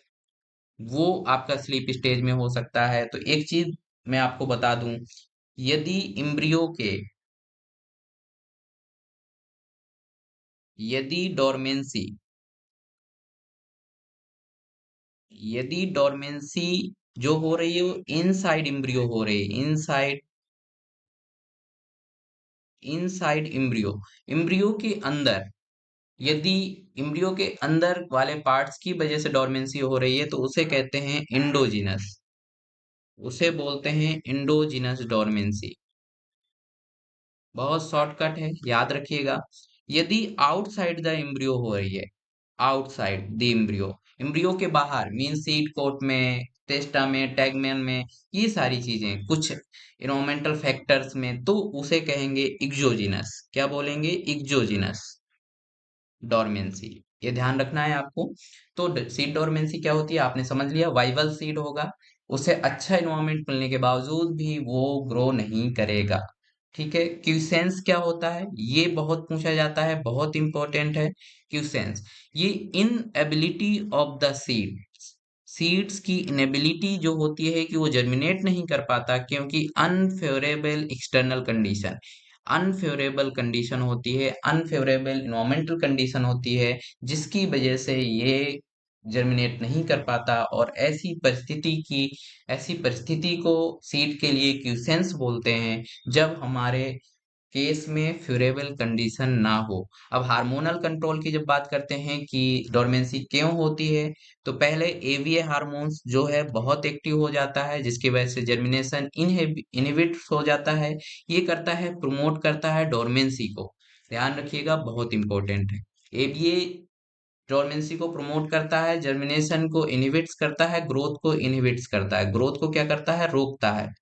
वो आपका स्लीप स्टेज में हो सकता है। तो एक चीज मैं आपको बता दूं, यदि एम्ब्रियो के, यदि डोरमेंसी, यदि डोरमेंसी जो हो रही है वो इनसाइड एम्ब्रियो हो रही है, इनसाइड, इनसाइड एम्ब्रियो, एम्ब्रियो के अंदर, यदि एम्ब्रियो के अंदर वाले पार्ट्स की वजह से डोरमेंसी हो रही है, तो उसे कहते हैं इंडोजिनस, उसे बोलते हैं इंडोजिनस डोरमेंसी। बहुत शॉर्टकट है, याद रखिएगा। यदि आउटसाइड द एम्ब्रियो हो रही है, आउटसाइड द एम्ब्रियो, एम्ब्रियो के बाहर, मीन सीड कोट में, टेस्टा में, टैगमेन में, ये सारी चीजें कुछ इन्वायरमेंटल फैक्टर्स में, तो उसे कहेंगे इग्जोजिनस। क्या बोलेंगे? इग्जोजिनस डोरमेंसी। ये ध्यान रखना है आपको। तो सीड डोरमेंसी क्या होती है आपने समझ लिया। वाइवल सीड होगा, उसे अच्छा इन्वायरमेंट मिलने के बावजूद भी वो ग्रो नहीं करेगा। ठीक है। क्यूसेंस क्या होता है? ये बहुत पूछा जाता है, बहुत इंपॉर्टेंट है। क्यूसेंस, ये inability of the seed, seeds की इनेबिलिटी जो होती है कि वो जर्मिनेट नहीं कर पाता, क्योंकि unfavourable external condition, unfavourable condition होती है, अनफेवरेबल इन्वायरमेंटल कंडीशन होती है, जिसकी वजह से ये जर्मिनेट नहीं कर पाता। और ऐसी परिस्थिति को सीड के लिए क्यूसेंस बोलते हैं, जब हमारे केस में फेवरेबल कंडीशन ना हो। अब हार्मोनल कंट्रोल की जब बात करते हैं कि डोरमेंसी क्यों होती है, तो पहले एवीए हार्मोन्स जो है बहुत एक्टिव हो जाता है, जिसकी वजह से जर्मिनेशन इनहिबिट हो जाता है। ये करता है, प्रमोट करता है डोरमेंसी को। ध्यान रखिएगा, बहुत इंपॉर्टेंट है। एवीए डोरमेंसी को प्रमोट करता है, जर्मिनेशन को इनहिबिट्स करता है, ग्रोथ को इनहिबिट्स करता है, ग्रोथ को क्या करता है? रोकता है,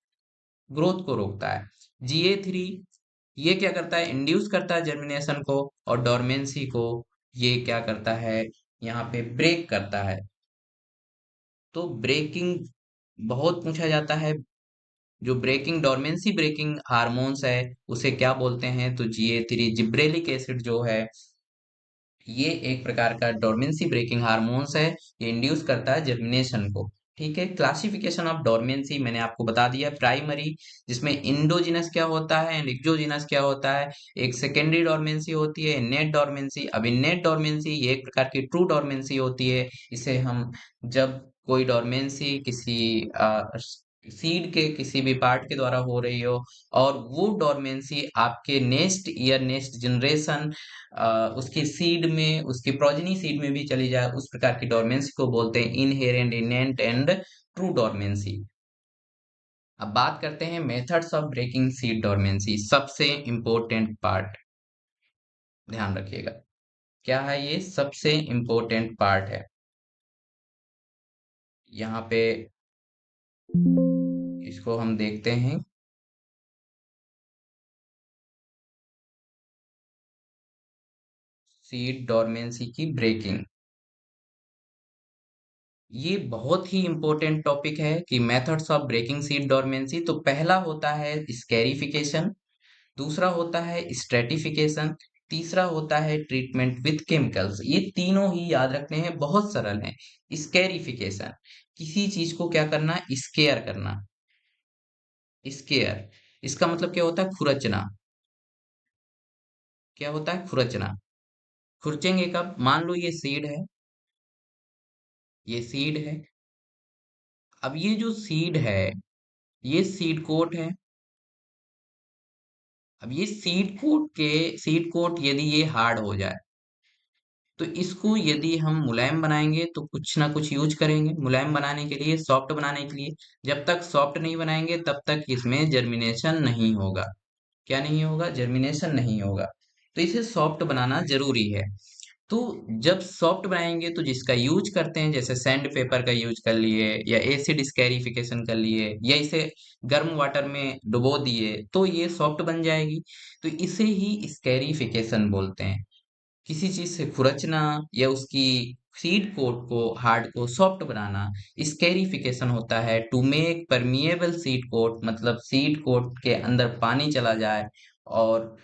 ग्रोथ को रोकता है। GA3 ये क्या करता है? इंड्यूस करता है जर्मिनेशन को, और डोरमेंसी को ये क्या करता है? यहाँ पे ब्रेक करता है। तो ब्रेकिंग बहुत पूछा जाता है, जो ब्रेकिंग डोरमेंसी ब्रेकिंग हार्मोन्स है उसे क्या बोलते हैं, तो GA3 जिब्रेलिक एसिड जो है, ये एक प्रकार का डोरमेंसी ब्रेकिंग हार्मोन्स है। ये इंड्यूस करता है जर्मिनेशन को। ठीक है, क्लासिफिकेशन ऑफ डोरमेंसी मैंने आपको बता दिया। प्राइमरी, जिसमें इंडोजिनस क्या होता है एंड एक्सोजिनस क्या होता है। एक सेकेंडरी डोरमेंसी होती है, इनेट डोरमेंसी। अब इनेट डोरमेंसी ये एक प्रकार की ट्रू डोरमेंसी होती है। इसे हम जब कोई डोरमेंसी किसी सीड के किसी भी पार्ट के द्वारा हो रही हो, और वो डोरमेंसी आपके नेक्स्ट ईयर नेक्स्ट जनरेशन उसकी सीड में, उसकी प्रोजेनी सीड में भी चली जाए, उस प्रकार की डोरमेंसी को बोलते हैं inherent, innate and true dormancy. अब बात करते हैं methods of breaking seed dormancy, सबसे इंपॉर्टेंट पार्ट, ध्यान रखिएगा। क्या है ये? सबसे इंपॉर्टेंट पार्ट है। यहाँ पे इसको हम देखते हैं, सीड डोरमेंसी की ब्रेकिंग। ये बहुत ही इंपॉर्टेंट टॉपिक है कि methods of breaking seed dormancy. तो पहला होता है स्कैरिफिकेशन, दूसरा होता है स्ट्रेटिफिकेशन, तीसरा होता है ट्रीटमेंट विथ केमिकल्स। ये तीनों ही याद रखने हैं, बहुत सरल हैं। स्कैरिफिकेशन, किसी चीज को क्या करना, स्केयर करना। स्केयर, इसका मतलब क्या होता है? खुरचना। क्या होता है? खुरचना। खुरचेंगे कब? मान लो ये सीड है, ये सीड है। अब ये जो सीड है, ये सीड कोट है। अब ये सीड कोट यदि ये हार्ड हो जाए, तो इसको यदि हम मुलायम बनाएंगे तो कुछ ना कुछ यूज करेंगे मुलायम बनाने के लिए, सॉफ्ट बनाने के लिए। जब तक सॉफ्ट नहीं बनाएंगे तब तक इसमें जर्मिनेशन नहीं होगा। क्या नहीं होगा? जर्मिनेशन नहीं होगा। तो इसे सॉफ्ट बनाना जरूरी है। तो जब सॉफ्ट बनाएंगे तो जिसका यूज करते हैं, जैसे सैंड पेपर का यूज कर लिए, या एसिड स्कैरिफिकेशन कर लिए, या इसे गर्म वाटर में डुबो दिए, तो ये सॉफ्ट बन जाएगी। तो इसे ही स्कैरिफिकेशन बोलते हैं। किसी चीज से खुरचना या उसकी सीड कोट को, हार्ड को सॉफ्ट बनाना, स्कैरिफिकेशन होता है। To make permeable seed coat, मतलब सीड कोट के अंदर पानी चला जाए और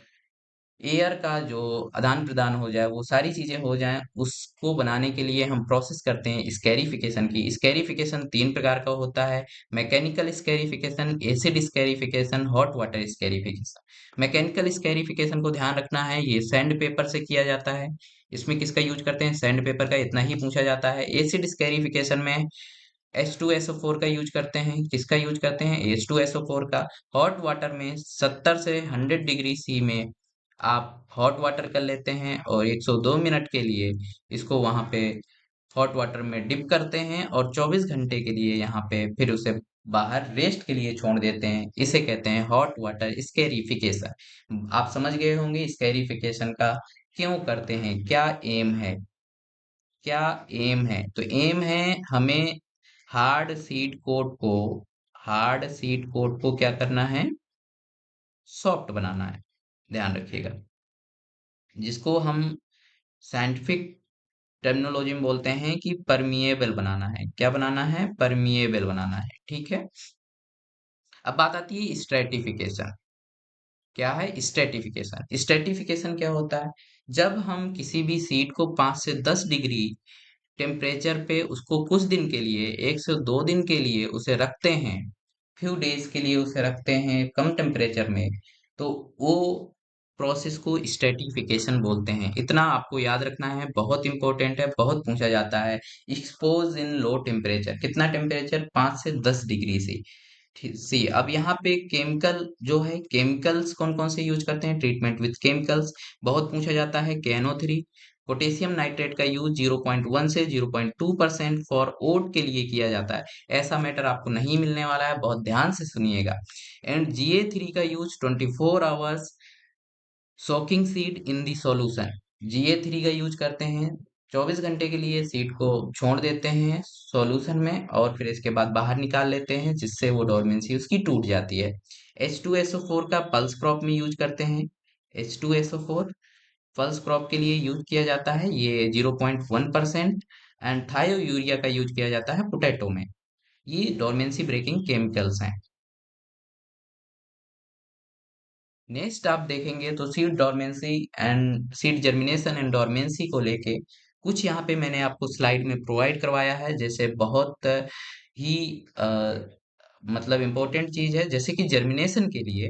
एयर का जो आदान प्रदान हो जाए, वो सारी चीजें हो जाएं, उसको बनाने के लिए हम प्रोसेस करते हैं स्कैरिफिकेशन की। स्कैरिफिकेशन तीन प्रकार का होता है: mechanical scarification, acid scarification, hot water scarification. Mechanical scarification को ध्यान रखना है, ये सैंड पेपर से किया जाता है। इसमें किसका यूज करते हैं? सैंड पेपर का, इतना ही पूछा जाता है। एसिड स्कैरिफिकेशन में H2SO4 का यूज करते हैं। किसका यूज करते हैं? H2SO4 का। हॉट वाटर में 70 से 100 डिग्री C में आप हॉट वाटर कर लेते हैं, और 102 मिनट के लिए इसको वहां पे हॉट वाटर में डिप करते हैं, और 24 घंटे के लिए यहाँ पे फिर उसे बाहर रेस्ट के लिए छोड़ देते हैं। इसे कहते हैं हॉट वाटर स्कैरिफिकेशन। आप समझ गए होंगे स्कैरिफिकेशन का क्यों करते हैं, क्या एम है। क्या एम है? तो एम है हमें हार्ड सीड कोट को क्या करना है? सॉफ्ट बनाना है। ध्यान रखिएगा, जिसको हम साइंटिफिक टर्मिनोलॉजी में बोलते हैं कि परमिएबल बनाना है। क्या बनाना है? परमिएबल बनाना है। ठीक है। अब बात आती है स्ट्रेटिफिकेशन। क्या है स्ट्रेटिफिकेशन? स्ट्रेटिफिकेशन क्या होता है? जब हम किसी भी सीड को 5 से 10 डिग्री टेम्परेचर पे उसको कुछ दिन के लिए, 1 से 2 दिन के लिए उसे रखते हैं, फ्यू डेज के लिए उसे रखते हैं कम टेम्परेचर में, तो वो प्रोसेस को स्ट्रेटिफिकेशन बोलते हैं। इतना आपको याद रखना है, बहुत इंपॉर्टेंट है, बहुत पूछा जाता है। एक्सपोज इन लो टेम्परेचर, कितना टेम्परेचर? 5 से 10 डिग्री से। सी, अब यहाँ पे केमिकल जो है, केमिकल्स कौन कौन से यूज करते हैं? ट्रीटमेंट विथ केमिकल्स बहुत पूछा जाता है। KNO3, पोटेशियम नाइट्रेट का यूज 0.1 से 0.2% फॉर ओट के लिए किया जाता है। ऐसा मैटर आपको नहीं मिलने वाला है, बहुत ध्यान से सुनिएगा। एंड GA3 का use 24 hours soaking seed in the solution. GA3 का यूज करते हैं, 24 घंटे के लिए सीड को छोड़ देते हैं सॉल्यूशन में, और फिर इसके बाद बाहर निकाल लेते हैं, जिससे वो डोरमेंसी उसकी टूट जाती है। H2SO4 का पल्स क्रॉप में यूज करते हैं। H2SO4 पल्स क्रॉप के लिए यूज किया जाता है, ये 0.1%। एंड थायो यूरिया का यूज किया जाता है पोटैटो में। ये डोरमेंसी ब्रेकिंग केमिकल्स हैं। नेक्स्ट आप देखेंगे तो seed dormancy and seed germination and dormancy को लेके कुछ यहाँ पे मैंने आपको स्लाइड में प्रोवाइड करवाया है, जैसे बहुत ही मतलब इम्पोर्टेंट चीज है, जैसे कि जर्मिनेशन के लिए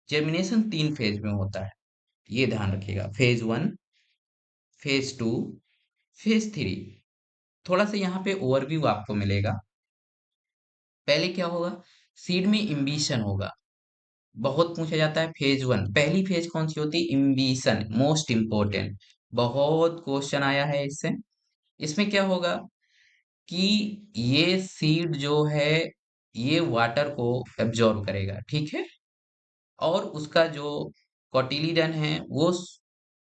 जर्मिनेशन 3 फेज में होता है, ये ध्यान रखिएगा। Phase 1, phase 2, phase 3। थोड़ा सा यहाँ पे ओवरव्यू आपको मिलेगा। पहले क्या होगा, सीड में इम्बिशन होगा, बहुत पूछा जाता है। फेज 1 पहली फेज कौन सी होती है, इम्बिशन, मोस्ट इंपोर्टेंट, बहुत क्वेश्चन आया है इससे। इसमें क्या होगा कि ये सीड जो है ये वाटर को एब्जॉर्ब करेगा, ठीक है, और उसका जो कोटिलीडन है वो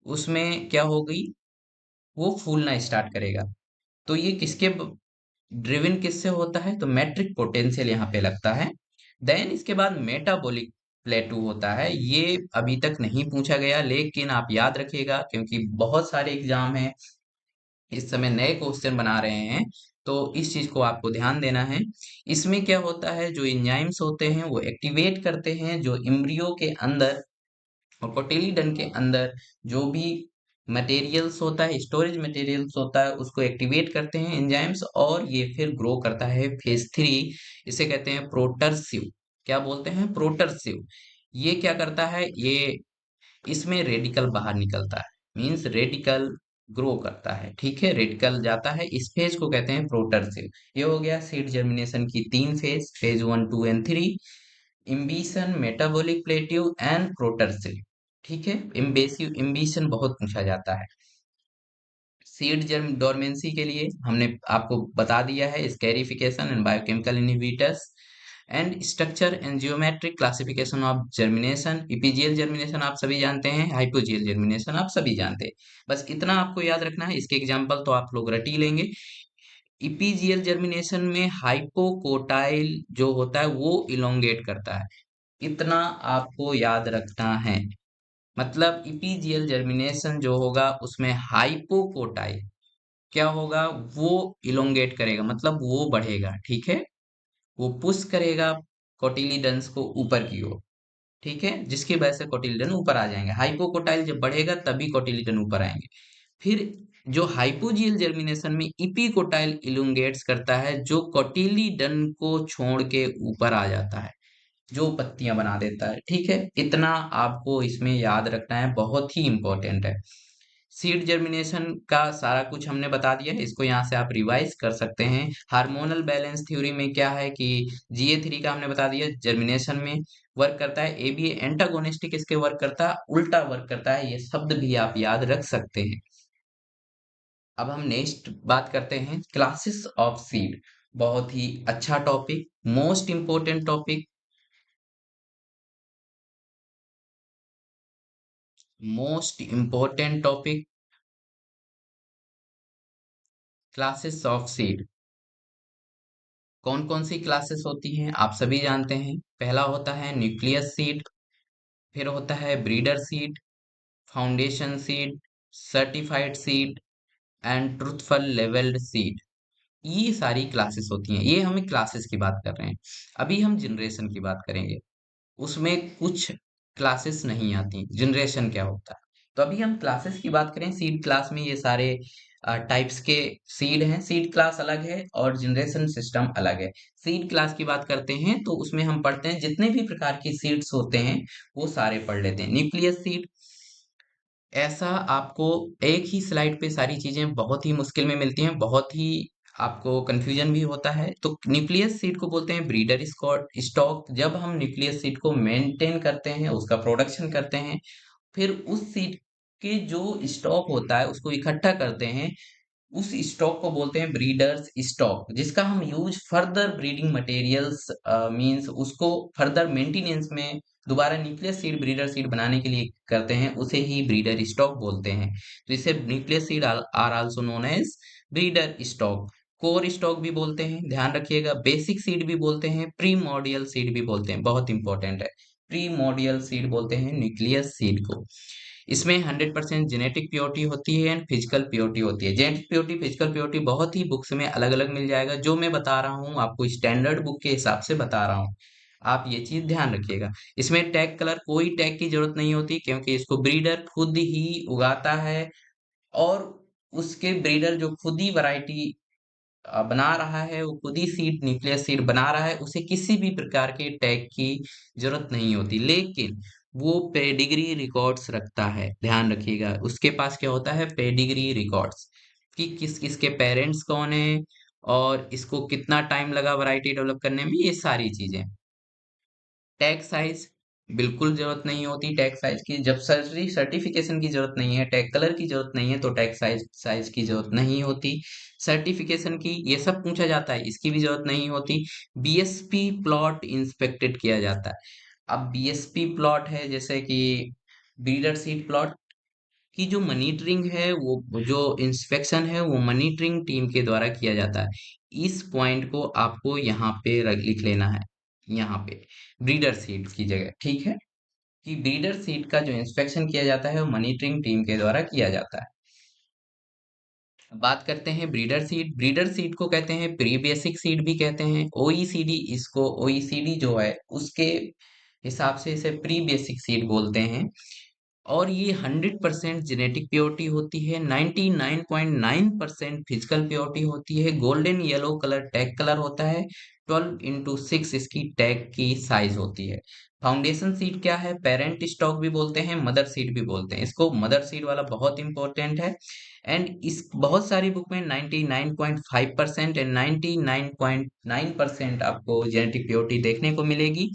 उसमें क्या होगी, वो फूलना स्टार्ट करेगा। तो ये किसके ड्रिवन किससे होता है, तो मैट्रिक पोटेंशियल यहाँ पे लगता है। देन इसके बाद मेटाबॉलिक प्लेटू होता है, ये अभी तक नहीं पूछा गया, लेकिन आप याद रखिएगा क्योंकि बहुत सारे एग्जाम हैं इस समय नए क्वेश्चन बना रहे हैं, तो इस चीज को आपको ध्यान देना है। इसमें क्या होता है, जो एंजाइम्स होते हैं वो एक्टिवेट करते हैं जो इम्ब्रियो के अंदर और कोटिलीडन के अंदर जो भी मटेरियल्स होता है, स्टोरेज मटेरियल्स होता है, उसको एक्टिवेट करते हैं एंजाइम्स, और ये फिर ग्रो करता है फेज 3। इसे कहते हैं प्रोटर्सिव। क्या बोलते हैं, प्रोटर्सिव। ये क्या करता है, ये इसमें रेडिकल बाहर निकलता है, मींस रेडिकल ग्रो करता है, ठीक है, रेडिकल जाता है, इस फेज को कहते हैं प्रोटर्सिव। ये हो गया सीड जर्मिनेशन की 3 phase, phase 1, 2 and 3। Imbibition, metabolic plateau and protrusive, ठीक है। इम्बेसिव इम्बिशन बहुत पूछा जाता है। सीड जर्म डोरमेंसी के लिए हमने आपको बता दिया है scarification and biochemical inhibitors and structure and geometric classification of germination. Epigeal germination आप सभी जानते हैं, हाइपोजियल जर्मिनेशन आप सभी जानते हैं। बस इतना आपको याद रखना है, इसके एग्जाम्पल तो आप लोग रट ही लेंगे। इपीजियल जर्मिनेशन में हाइपोकोटाइल जो होता है वो इलोंगेट करता है, इतना आपको याद रखना है। मतलब इपीजियल जर्मिनेशन जो होगा उसमें हाइपोकोटाइल क्या होगा, वो इलोंगेट करेगा, मतलब वो बढ़ेगा, ठीक है, वो पुश करेगा कोटिलीडन्स को ऊपर की ओर, ठीक है, जिसकी वजह से कोटिलीडन ऊपर आ जाएंगे। हाइपोकोटाइल जब बढ़ेगा तभी कोटिलीडन ऊपर आएंगे। फिर जो हाइपोजियल जर्मिनेशन में इपिकोटाइल इलोंगेट्स करता है, जो कोटिलीडन को छोड़ के ऊपर आ जाता है, जो पत्तियां बना देता है, ठीक है। इतना आपको इसमें याद रखना है, बहुत ही इंपॉर्टेंट है। सीड जर्मिनेशन का सारा कुछ हमने बता दिया है, इसको यहाँ से आप रिवाइज कर सकते हैं। हार्मोनल बैलेंस थ्योरी में क्या है कि GA3 का हमने बता दिया जर्मिनेशन में वर्क करता है, ABA एंटागोनिस्टिक इसके वर्क करता है, उल्टा वर्क करता है, ये शब्द भी आप याद रख सकते हैं। अब हम नेक्स्ट बात करते हैं क्लासेस ऑफ सीड। बहुत ही अच्छा topic, most important topic, most important topic, classes of seed. कौन कौन सी क्लासेस होती हैं आप सभी जानते हैं। पहला होता है न्यूक्लियस सीड, फिर होता है breeder seed, foundation seed, certified seed and truthful labelled seed. ये सारी क्लासेस होती हैं, ये हमें क्लासेस की बात कर रहे हैं। अभी हम जनरेशन की बात करेंगे, उसमें कुछ क्लासेस नहीं आती। जनरेशन क्या होता है, तो अभी हम क्लासेस की बात करें, सीड क्लास में ये सारे टाइप्स के सीड हैं। सीड क्लास अलग है और जनरेशन सिस्टम अलग है। सीड क्लास की बात करते हैं तो उसमें हम पढ़ते हैं जितने भी प्रकार की सीड्स होते हैं वो सारे पढ़ लेते हैं। न्यूक्लियस सीड, ऐसा आपको एक ही स्लाइड पे सारी चीजें बहुत ही मुश्किल में मिलती हैं, बहुत ही आपको कंफ्यूजन भी होता है। तो न्यूक्लियस सीड को बोलते हैं ब्रीडर स्टॉक। जब हम न्यूक्लियस सीड को मेंटेन करते हैं, उसका प्रोडक्शन करते हैं, फिर उस सीड के जो स्टॉक होता है उसको इकट्ठा करते हैं, उस स्टॉक को बोलते हैं ब्रीडर्स स्टॉक, जिसका हम use further breeding materials means उसको फर्दर मेंटेनेंस में दोबारा न्यूक्लियस सीड ब्रीडर सीड बनाने के लिए करते हैं, उसे ही ब्रीडर स्टॉक बोलते हैं। तो इसे nucleus seed are also known as breeder stock. Core stock भी बोलते हैं, ध्यान रखिएगा। बेसिक सीड भी बोलते हैं, प्रीमोडियल सीड भी बोलते हैं, बहुत इंपॉर्टेंट है। प्रीमोडियल सीड बोलते हैं न्यूक्लियस सीड को। इसमें 100% जेनेटिक प्योरिटी होती है एंड फिजिकल प्योरिटी होती है। जेनेटिक प्योरिटी, फिजिकल प्योरिटी बहुत ही बुक्स में अलग अलग मिल जाएगा, जो मैं बता रहा हूँ आपको स्टैंडर्ड बुक के हिसाब से बता रहा हूँ। आप ये चीज ध्यान रखिएगा। इसमें टैग कलर, कोई टैग की जरूरत नहीं होती, क्योंकि इसको ब्रीडर खुद ही उगाता है। और उसके ब्रीडर जो खुद ही वैरायटी बना रहा है, वो खुद ही सीड, न्यूक्लियस सीड बना रहा है, उसे किसी भी प्रकार के टैग की जरूरत नहीं होती। लेकिन वो पेडिग्री रिकॉर्ड्स रखता है, ध्यान रखिएगा। उसके पास क्या होता है, पेडिग्री रिकॉर्ड्स, कि किस किस के पेरेंट्स कौन है, और इसको कितना टाइम लगा वैरायटी डेवलप करने में, ये सारी चीजें। टैग साइज, बिल्कुल जरूरत नहीं होती टैग साइज की। जब सर्टिफिकेशन की जरूरत नहीं है, टैग कलर की जरूरत नहीं है, तो टैग साइज की जरूरत नहीं होती। सर्टिफिकेशन की ये सब पूछा जाता है, इसकी भी जरूरत नहीं होती। बीएसपी प्लॉट इंस्पेक्टेड किया जाता है। अब बीएसपी प्लॉट है, जैसे कि ब्रीडर सीड प्लॉट की जो मॉनिटरिंग है, वो जो इंस्पेक्शन है, वो मॉनिटरिंग टीम के द्वारा किया जाता है। इस पॉइंट को आपको यहाँ पे लिख लेना है, यहाँ पे ब्रीडर सीट की जगह, ठीक है। कि ब्रीडर सीट का जो इंस्पेक्शन किया जाता है, वो मॉनिटरिंग टीम के द्वारा किया जाता है। बात करते हैं ब्रीडर सीड। ब्रीडर सीड को कहते हैं प्री बेसिक सीड भी कहते हैं। ओईसीडी, इसको ओईसीडी जो है उसके हिसाब से इसे प्री बेसिक सीड बोलते हैं। और ये 100% जेनेटिक प्योरिटी होती है, 99.9% फिजिकल प्योरिटी होती है। Golden yellow colour tag colour होता है। 12x6 इसकी टैग की साइज होती है। फाउंडेशन सीड क्या है, पेरेंट स्टॉक भी बोलते हैं, मदर सीड भी बोलते हैं। इसको मदर सीड वाला बहुत इंपॉर्टेंट है। एंड इस बहुत सारी बुक में 99.5% एंड 99.9% आपको जेनेटिक प्योरिटी देखने को मिलेगी।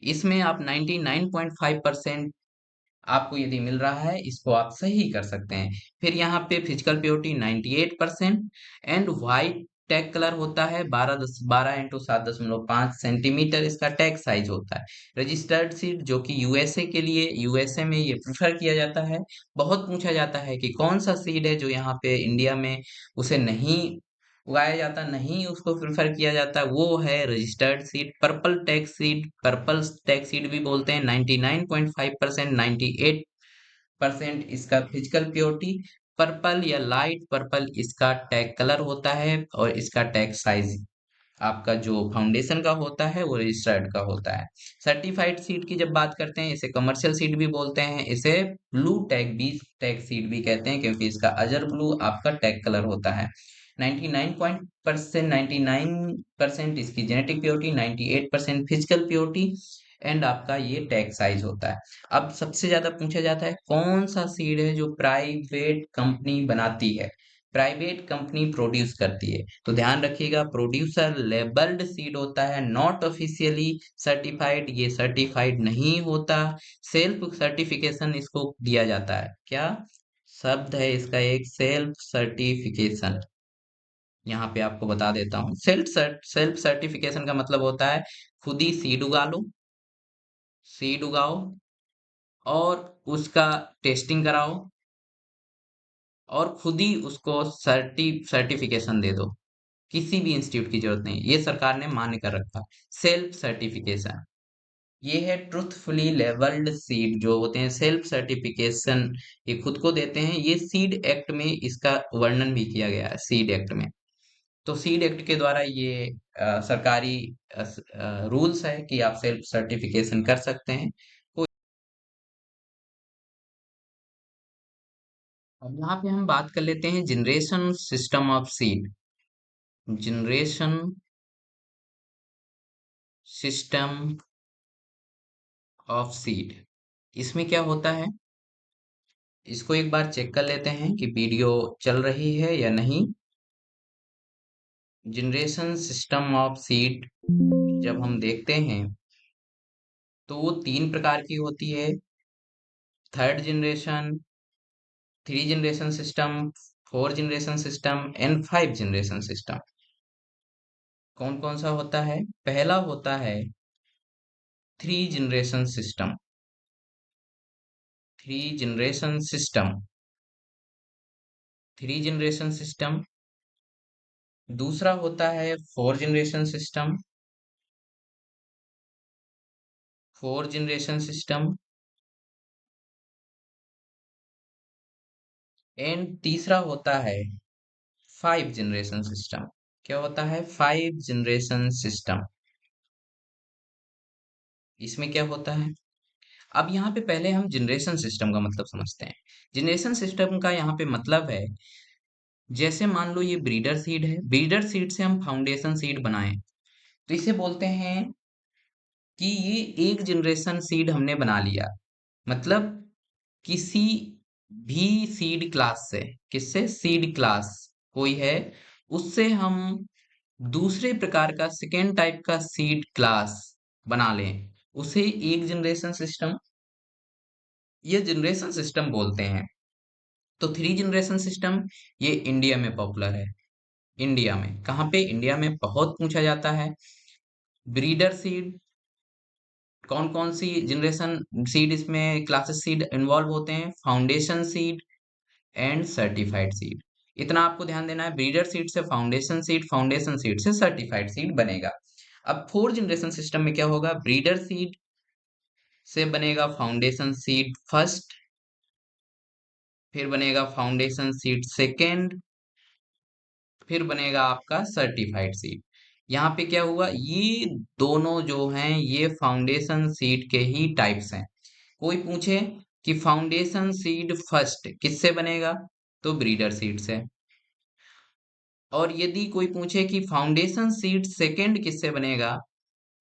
इसमें आप 99.5% आपको यदि मिल रहा है, इसको आप सही कर सकते हैं। फिर यहाँ पे physical purity 98% and white tag colour होता है। 12x7.5 सेंटीमीटर इसका टैग साइज होता है। रजिस्टर्ड सीड, जो कि यूएसए के लिए, यूएसए में ये प्रेफर किया जाता है। बहुत पूछा जाता है कि कौन सा सीड है जो यहाँ पे इंडिया में उसे नहीं उगाया जाता, नहीं उसको प्रेफर किया जाता, वो है registered seed. Purple tag seed, purple tag seed भी बोलते हैं। 99.5%, 98% इसका फिजिकल प्योरिटी। पर्पल या लाइट पर्पल इसका टैग कलर होता है, और इसका टैग साइज आपका जो फाउंडेशन का होता है, वो रजिस्टर्ड का होता है। सर्टिफाइड सीड की जब बात करते हैं, इसे कमर्शियल सीड भी बोलते हैं। इसे blue tag B tag seed भी कहते हैं, क्योंकि इसका अजर ब्लू आपका टैग कलर होता है। 99% इसकी genetic purity, 98% physical purity, and आपका ये टैग साइज होता है। अब सबसे ज्यादा पूछा जाता है, कौन सा सीड है जो प्राइवेट कंपनी बनाती है, प्राइवेट कंपनी प्रोड्यूस करती है। तो ध्यान रखिएगा, प्रोड्यूसर लेबल्ड सीड होता है, नॉट ऑफिशियली सर्टिफाइड, ये सर्टिफाइड नहीं होता। सेल्फ सर्टिफिकेशन इसको दिया जाता है। क्या शब्द है इसका, एक सेल्फ सर्टिफिकेशन। यहाँ पे आपको बता देता हूँ, सेल्फ सर्टिफिकेशन का मतलब होता है खुद ही सीड उगा लो, सीड उगाओ, और उसका टेस्टिंग कराओ, और खुद ही उसको सर्टिफिकेशन दे दो। किसी भी इंस्टीट्यूट की जरूरत नहीं, ये सरकार ने मान्य कर रखा। सेल्फ सर्टिफिकेशन, ये है ट्रुथफुली लेवल्ड सीड जो होते हैं, सेल्फ सर्टिफिकेशन ये खुद को देते हैं। ये सीड एक्ट में इसका वर्णन भी किया गया है, सीड एक्ट में। तो सीड एक्ट के द्वारा ये सरकारी रूल्स है कि आप सेल्फ सर्टिफिकेशन कर सकते हैं। तो अब यहाँ पे हम बात कर लेते हैं generation system of seed. Generation system of seed, इसमें क्या होता है, इसको एक बार चेक कर लेते हैं कि वीडियो चल रही है या नहीं। जनरेशन सिस्टम ऑफ सीड जब हम देखते हैं, तो वो तीन प्रकार की होती है। Third generation, three generation system, four generation system and five generation system. कौन कौन सा होता है, पहला होता है three generation system, three generation system, three generation system. दूसरा होता है four generation system, four generation system. And तीसरा होता है फाइव जनरेशन सिस्टम। क्या होता है, फाइव जनरेशन सिस्टम। इसमें क्या होता है? अब यहाँ पे पहले हम जनरेशन सिस्टम का मतलब समझते हैं। जनरेशन सिस्टम का यहाँ पे मतलब है, जैसे मान लो ये ब्रीडर सीड है, ब्रीडर सीड से हम फाउंडेशन सीड बनाएं, तो इसे बोलते हैं कि ये एक जनरेशन सीड हमने बना लिया। मतलब किसी भी सीड क्लास से, किससे, सीड क्लास कोई है, उससे हम दूसरे प्रकार का सेकेंड टाइप का सीड क्लास बना लें, उसे एक जनरेशन सिस्टम या जनरेशन सिस्टम बोलते हैं। तो थ्री जनरेशन सिस्टम ये इंडिया में पॉपुलर है। इंडिया में कहाँ पे? इंडिया में बहुत पूछा जाता है। ब्रीडर सीड, कौन कौन सी जनरेशन सीड इसमें क्लासेस सीड इन्वॉल्व होते हैं? Foundation seed and certified seed. इतना आपको ध्यान देना है, ब्रीडर सीड से फाउंडेशन सीड, फाउंडेशन सीड से सर्टिफाइड सीड बनेगा। अब फोर्थ जनरेशन सिस्टम में क्या होगा? ब्रीडर सीड से बनेगा फाउंडेशन सीड फर्स्ट, फिर बनेगा फाउंडेशन सीड सेकेंड, फिर बनेगा आपका सर्टिफाइड सीड। यहाँ पे क्या हुआ, ये दोनों जो हैं ये फाउंडेशन सीड के ही टाइप्स हैं। कोई पूछे कि फाउंडेशन सीड फर्स्ट किससे बनेगा, तो ब्रीडर सीड से। और यदि कोई पूछे कि फाउंडेशन सीड सेकंड किससे बनेगा,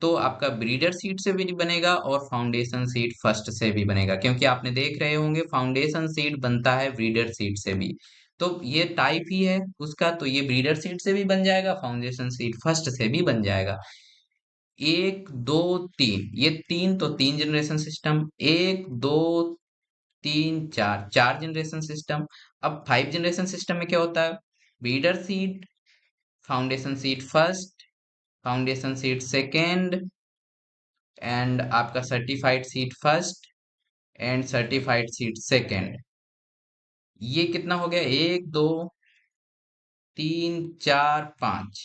तो आपका ब्रीडर सीड से भी बनेगा और फाउंडेशन सीड फर्स्ट से भी बनेगा, क्योंकि आपने देख रहे होंगे फाउंडेशन सीड बनता है ब्रीडर सीड से भी। तो ये टाइप ही है उसका, तो ये ब्रीडर सीड से भी बन जाएगा, फाउंडेशन सीड फर्स्ट से भी बन जाएगा। एक दो तीन, ये तीन, तो तीन जनरेशन सिस्टम, एक दो तीन चार, चार जनरेशन सिस्टम। अब फाइव जनरेशन सिस्टम में क्या होता है? Breeder seed, foundation seed first, foundation seed second, and आपका certified seed first and certified seed second. ये कितना हो गया? एक दो तीन चार पाँच,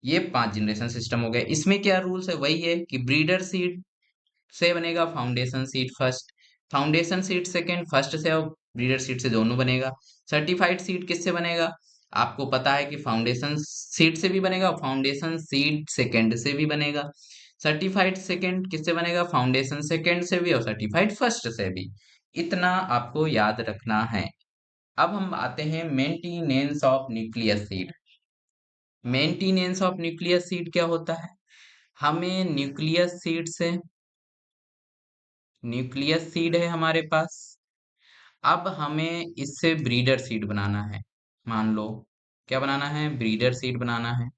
ये पांच जनरेशन सिस्टम हो गया। इसमें क्या रूल्स है? वही है कि ब्रीडर सीड से बनेगा foundation seed first, foundation seed second, first से और ब्रीडर सीड से दोनों बनेगा। सर्टिफाइड सीड किससे बनेगा? आपको पता है कि फाउंडेशन सीड से भी बनेगा, फाउंडेशन सीड सेकेंड से भी बनेगा। सर्टिफाइड सेकेंड किससे बनेगा? फाउंडेशन सेकेंड से भी और सर्टिफाइड फर्स्ट से भी। इतना आपको याद रखना है। अब हम आते हैं maintenance of nucleus seed. Maintenance of nucleus seed क्या होता है? हमें न्यूक्लियस सीड से, न्यूक्लियस सीड है हमारे पास, अब हमें इससे ब्रीडर सीड बनाना है। मान लो क्या बनाना है? ब्रीडर सीड बनाना है,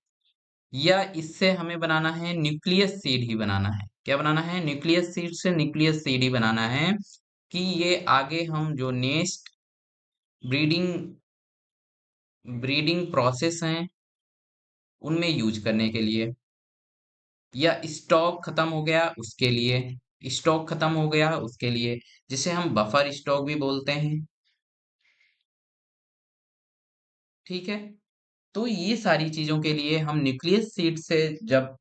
या इससे हमें बनाना है न्यूक्लियस सीड ही बनाना है। क्या बनाना है? न्यूक्लियस सीड से न्यूक्लियस सीड ही बनाना है, कि ये आगे हम जो नेक्स्ट ब्रीडिंग ब्रीडिंग प्रोसेस हैं उनमें यूज करने के लिए, या स्टॉक खत्म हो गया उसके लिए, स्टॉक खत्म हो गया उसके लिए, जिसे हम बफर स्टॉक भी बोलते हैं। ठीक है, तो ये सारी चीजों के लिए हम न्यूक्लियस सीड से जब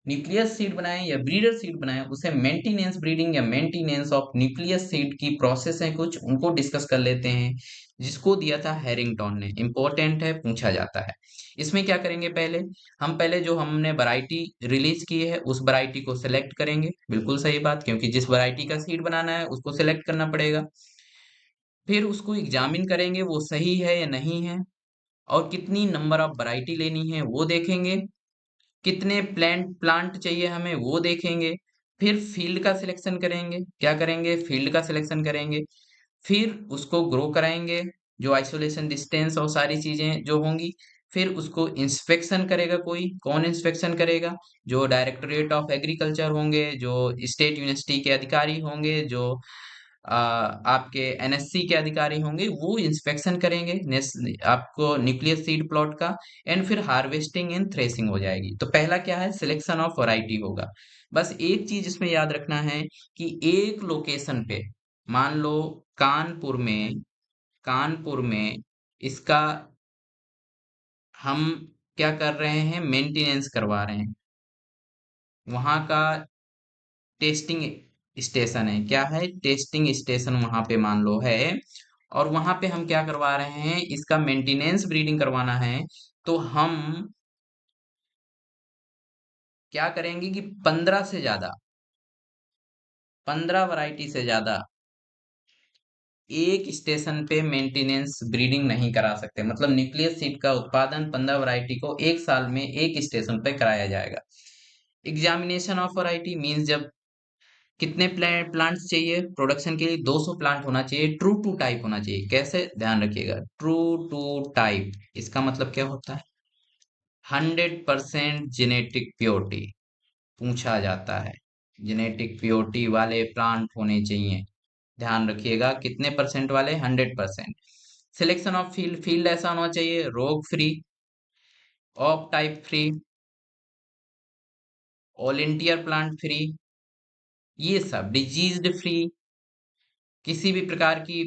न्यूक्लियस सीड बनाएं या ब्रीडर सीड बनाएं, उसे मेंटेनेंस ब्रीडिंग या मेंटेनेंस ऑफ न्यूक्लियस सीड की प्रोसेस है कुछ, उनको डिस्कस कर लेते हैं, जिसको दिया था हैरिंगटन ने। इंपॉर्टेंट है, पूछा जाता है। इसमें क्या करेंगे? पहले हम पहले जो हमने वैरायटी रिलीज की है उस वैरायटी को सिलेक्ट करेंगे। बिल्कुल सही बात, क्योंकि जिस वैरायटी का सीड बनाना है उसको सिलेक्ट करना पड़ेगा। फिर उसको एग्जामिन करेंगे वो सही है या नहीं है, और कितनी नंबर ऑफ वैरायटी लेनी है वो देखेंगे, कितने प्लांट चाहिए हमें वो देखेंगे। फिर फील्ड का सिलेक्शन करेंगे। क्या करेंगे? फील्ड का सिलेक्शन करेंगे। फिर उसको ग्रो कराएंगे, जो आइसोलेशन डिस्टेंस और सारी चीजें जो होंगी। फिर उसको इंस्पेक्शन करेगा। कोई कौन इंस्पेक्शन करेगा? जो डायरेक्टोरेट ऑफ एग्रीकल्चर होंगे, जो स्टेट यूनिवर्सिटी के अधिकारी होंगे, जो आपके एनएससी के अधिकारी होंगे, वो इंस्पेक्शन करेंगे आपको न्यूक्लियस सीड प्लॉट का। एंड फिर हार्वेस्टिंग एंड थ्रेसिंग हो जाएगी। तो पहला क्या है? सिलेक्शन ऑफ वैरायटी होगा। बस एक चीज इसमें याद रखना है कि एक लोकेशन पे, मान लो कानपुर में, कानपुर में इसका हम क्या कर रहे हैं? मेंटेनेंस करवा रहे हैं। वहां का टेस्टिंग स्टेशन है। क्या है? टेस्टिंग स्टेशन वहां पे मान लो है, और वहां पे हम क्या करवा रहे हैं? इसका मेंटेनेंस ब्रीडिंग करवाना है। तो हम क्या करेंगे कि 15 से ज्यादा, 15 वैरायटी से ज्यादा एक स्टेशन पे मेंटेनेंस ब्रीडिंग नहीं करा सकते। मतलब न्यूक्लियस सीड का उत्पादन 15 वैरायटी को एक साल में एक स्टेशन पे कराया जाएगा। एग्जामिनेशन ऑफ वैरायटी मींस जब कितने प्लांट्स चाहिए प्रोडक्शन के लिए, 200 प्लांट होना चाहिए, ट्रू टू टाइप होना चाहिए। कैसे, ध्यान रखिएगा, ट्रू टू टाइप इसका मतलब क्या होता है? 100% जेनेटिक प्योरिटी पूछा जाता है। जेनेटिक प्योरिटी वाले प्लांट होने चाहिए। ध्यान रखिएगा, कितने परसेंट वाले? 100%। सिलेक्शन ऑफ फील्ड, फील्ड ऐसा होना चाहिए रोग free, of type free, volunteer plant free, ये सब डिजीज्ड फ्री, किसी भी प्रकार की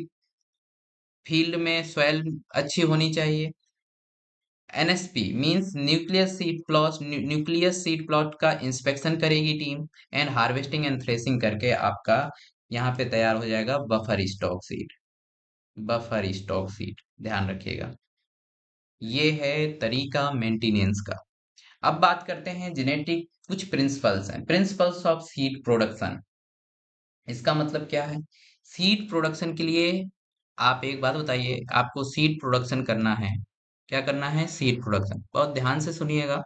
फील्ड में सॉइल अच्छी होनी चाहिए। NSP means nucleus seed plot का इंस्पेक्शन करेगी team, and harvesting and threshing करके आपका यहाँ पे तैयार हो जाएगा buffer stock seed. Buffer stock seed, ध्यान रखिएगा, ये है तरीका मेंटेनेंस का। अब बात करते हैं जेनेटिक, कुछ प्रिंसिपल्स हैं, प्रिंसिपल्स ऑफ सीड प्रोडक्शन। इसका मतलब क्या है? सीड प्रोडक्शन के लिए आप एक बात बताइए, आपको सीड प्रोडक्शन करना है, क्या करना है? सीड प्रोडक्शन, बहुत ध्यान से सुनिएगा।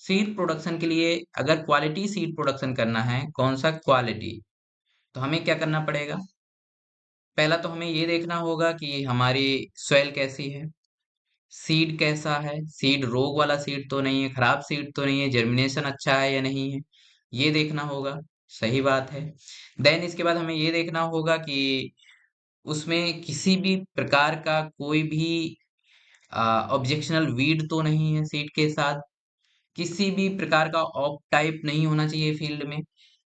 सीड प्रोडक्शन के लिए अगर क्वालिटी सीड प्रोडक्शन करना है, कौन सा क्वालिटी, तो हमें क्या करना पड़ेगा? पहला तो हमें ये देखना होगा कि हमारी सॉइल कैसी है, सीड कैसा है, सीड रोग वाला सीड तो नहीं है, खराब सीड तो नहीं है, जर्मिनेशन अच्छा है या नहीं है, ये देखना होगा। सही बात है। देन इसके बाद हमें ये देखना होगा कि उसमें किसी भी प्रकार का कोई भी ऑब्जेक्शनल वीड तो नहीं है सीड के साथ, किसी भी प्रकार का ऑफ टाइप नहीं होना चाहिए फील्ड में,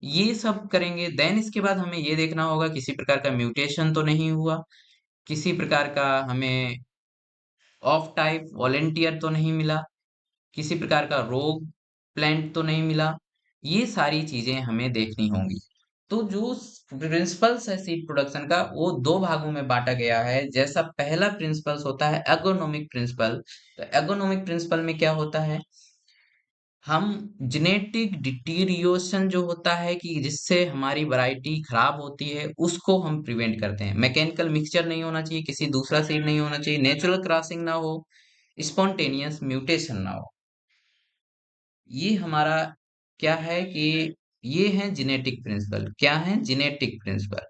ये सब करेंगे। देन इसके बाद हमें ये देखना होगा किसी प्रकार का म्यूटेशन तो नहीं हुआ, किसी प्रकार का हमें ऑफ टाइप वॉलेंटियर तो नहीं मिला, किसी प्रकार का रोग प्लांट तो नहीं मिला, ये सारी चीजें हमें देखनी होंगी। तो जो प्रिंसिपल्स है सीड प्रोडक्शन का, वो दो भागों में बांटा गया है। जैसा पहला प्रिंसिपल्स होता है एर्गोनोमिक प्रिंसिपल, तो एर्गोनोमिक प्रिंसिपल में क्या होता है? हम जेनेटिक डिटीरियोशन जो होता है कि जिससे हमारी वैरायटी खराब होती है, उसको हम प्रिवेंट करते हैं। मैकेनिकल मिक्सचर नहीं होना चाहिए, किसी दूसरा सीड नहीं होना चाहिए, नेचुरल क्रॉसिंग ना हो, स्पॉन्टेनियस म्यूटेशन ना हो। ये हमारा क्या है कि ये है जेनेटिक प्रिंसिपल। क्या है? Genetic principal.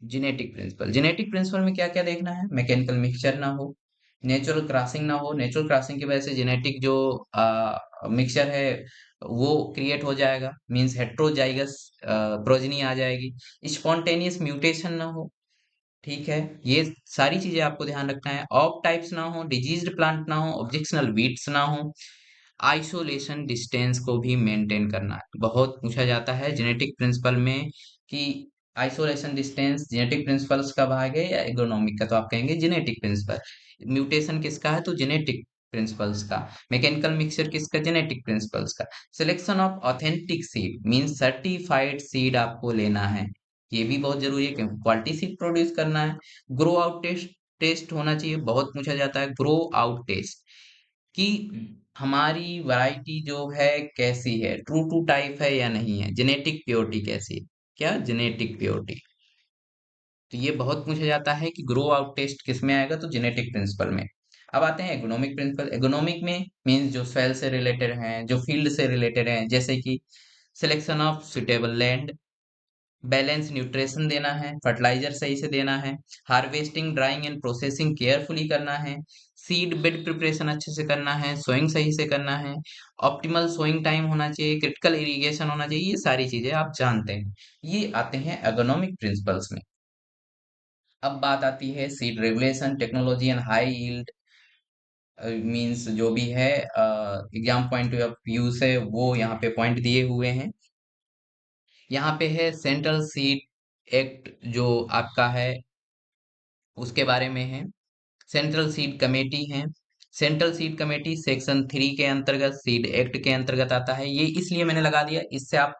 जेनेटिक प्रिंसिपल में क्या क्या देखना है? मैकेनिकल मिक्सचर ना हो, नेचुरल क्रॉसिंग ना हो, नेचुरल क्रॉसिंग की वजह से जेनेटिक जो मिक्सचर है वो क्रिएट हो जाएगा, मींस हेट्रोजाइगस प्रोजनी आ जाएगी। स्पॉन्टेनियस म्यूटेशन ना हो, ठीक है, ये सारी चीजें आपको ध्यान रखना है। ऑफ टाइप्स ना हो, डिजीज्ड प्लांट ना हो, ऑब्जेक्शनल वीड्स ना हो, आइसोलेशन डिस्टेंस को भी मेंटेन करना है। बहुत पूछा जाता है जेनेटिक प्रिंसिपल में कि आइसोलेशन डिस्टेंस जेनेटिक प्रिंसिपल्स का भाग है या एग्रोनॉमिक का, तो आप कहेंगे जेनेटिक प्रिंसिपल। म्यूटेशन किसका है? तो जेनेटिक प्रिंसिपल्स का। मैकेनिकल मिक्सचर किसका? जेनेटिक प्रिंसिपल्स का। Selection of authentic seed means certified seed आपको लेना है, ये भी बहुत जरूरी है क्योंकि क्वालिटी सीड प्रोड्यूस करना है। ग्रो आउट टेस्ट, टेस्ट होना चाहिए, बहुत पूछा जाता है ग्रो आउट टेस्ट, कि हमारी वैरायटी जो है कैसी है, ट्रू टू टाइप है या नहीं है, जेनेटिक प्योरिटी कैसी है। क्या? Genetic purity. तो ये बहुत पूछा जाता है कि ग्रो आउट टेस्ट किस में आएगा, तो जेनेटिक प्रिंसिपल में। अब आते हैं एग्नोमिक प्रिंसिपल। एग्नोमिक में मींस जो सॉइल से रिलेटेड हैं, जो फील्ड से रिलेटेड हैं, जैसे कि selection of suitable land, balance nutrition देना है, फर्टिलाइजर सही से देना है, harvesting drawing and processing carefully करना है, सीड बेड प्रिपरेशन अच्छे से करना है, सोइंग सही से करना है, ऑप्टिमल सोइंग टाइम होना चाहिए, क्रिटिकल इरिगेशन होना चाहिए, ये सारी चीजें आप जानते हैं। ये आते हैं एर्गोनॉमिक प्रिंसिपल्स में। अब बात आती है seed regulation technology and high yield, means जो भी है एग्जाम पॉइंट ऑफ व्यू से वो यहाँ पे पॉइंट दिए हुए हैं। यहाँ पे है सेंट्रल सीड एक्ट जो आपका है, उसके बारे में है। सेंट्रल सीड कमेटी है, सेंट्रल सीड कमेटी सेक्शन 3 के अंतर्गत सीड एक्ट के अंतर्गत आता है। ये इसलिए मैंने लगा दिया, इससे आप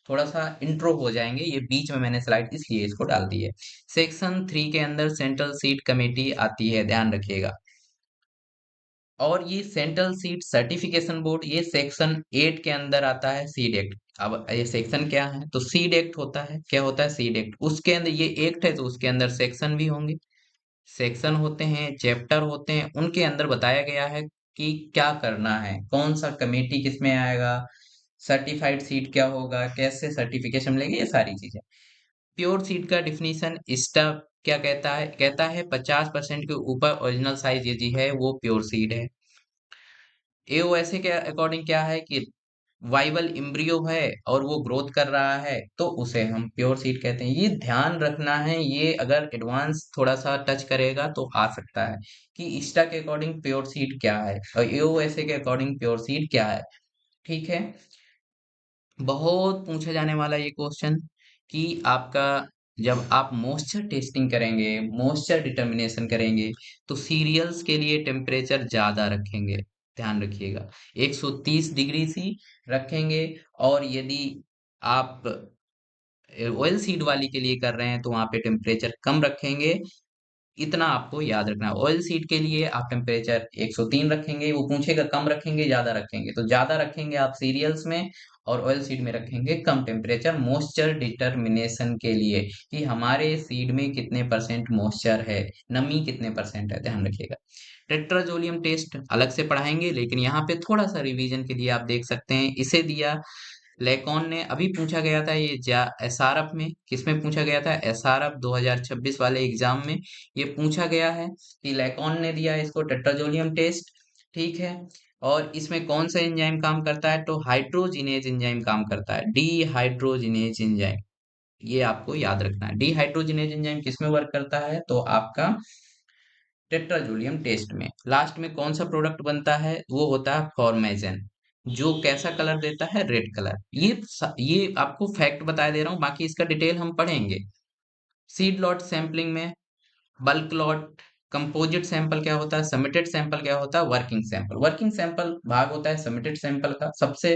थोड़ा सा इंट्रो हो जाएंगे, ये बीच में मैंने स्लाइड इसलिए इसको डाल दी है। सेक्शन 3 के अंदर सेंट्रल सीड कमेटी आती है, ध्यान रखिएगा। और ये सेंट्रल सीड सर्टिफिकेशन बोर्ड ये सेक्शन 8 के अंदर आता है, सीड एक्ट। अब ये सेक्शन क्या है, तो सीड एक्ट होता है, क्या होता है, सीड एक्ट। उसके अंदर ये एक्ट है तो उसके अंदर सेक्शन भी होंगे, सेक्शन होते हैं, चैप्टर होते हैं, उनके अंदर बताया गया है कि क्या करना है, कौन सा कमेटी किसमें आएगा, सर्टिफाइड सीड क्या होगा, कैसे सर्टिफिकेशन मिलेगी, ये सारी चीजें। प्योर सीड का डिफिनीशन इसका क्या कहता है 50% के ऊपर ओरिजिनल साइज यदि है वो प्योर सीड है। एओएसए के अकॉर्डिंग क्या है कि वाइबल इम्ब्रियो है और वो ग्रोथ कर रहा है तो उसे हम प्योर सीड कहते हैं। ये ध्यान रखना है, ये अगर एडवांस थोड़ा सा टच करेगा तो आ सकता है कि इस्टा के अकॉर्डिंग प्योर सीड क्या है और एओएसए के अकॉर्डिंग प्योर सीड क्या है। ठीक है, बहुत पूछा जाने वाला ये क्वेश्चन कि आपका जब आप मॉइस्चर टेस्टिंग करेंगे, मॉइस्चर डिटर्मिनेशन करेंगे तो सीरियल्स के लिए टेम्परेचर ज्यादा रखेंगे, ध्यान रखिएगा 130 डिग्री सी रखेंगे। और यदि आप ऑयल सीड वाली के लिए कर रहे हैं तो वहां पे टेम्परेचर कम रखेंगे। इतना आपको याद रखना है, ऑयल सीड के लिए आप टेम्परेचर 103 रखेंगे, वो पूछेगा कम रखेंगे ज्यादा रखेंगे, तो ज्यादा रखेंगे आप सीरियल्स में और ऑयल सीड में रखेंगे कम टेम्परेचर मॉइस्चर डिटरमिनेशन के लिए कि हमारे सीड में कितने परसेंट मॉइस्चर है, नमी कितने परसेंट है, ध्यान रखिएगा। टेट्राजोलियम टेस्ट अलग से पढ़ाएंगे, लेकिन यहाँ पे थोड़ा सा रिवीजन के लिए आप देख सकते हैं इसे दिया लेकॉन ने। अभी पूछा गया था ये एसआरएफ में, किसमें पूछा गया था, एसआरएफ 2026 वाले एग्जाम में ये पूछा गया है कि लेकॉन ने दिया है इसको टेट्राजोलियम टेस्ट। ठीक है, और इसमें कौन सा एंजाइम काम करता है, तो हाइड्रोजिनेज एंजाइम काम करता है, डीहाइड्रोजिनेज एंजाइम। ये आपको याद रखना है, डीहाइड्रोजिनेज एंजाइम किसमें वर्क करता है, तो आपका टेट्राजोलियम टेस्ट में। लास्ट में कौन सा प्रोडक्ट बनता है, वो होता है फॉर्मेजन, जो कैसा कलर देता है, रेड कलर। ये आपको फैक्ट बता दे रहा हूँ, बाकी इसका डिटेल हम पढ़ेंगे। सीड लॉट सैंपलिंग में बल्क लॉट, कंपोजिट सैंपल क्या होता है, सबमिटेड सैंपल क्या होता है, वर्किंग सैंपल। वर्किंग सैंपल भाग होता है सबमिटेड सैंपल का, सबसे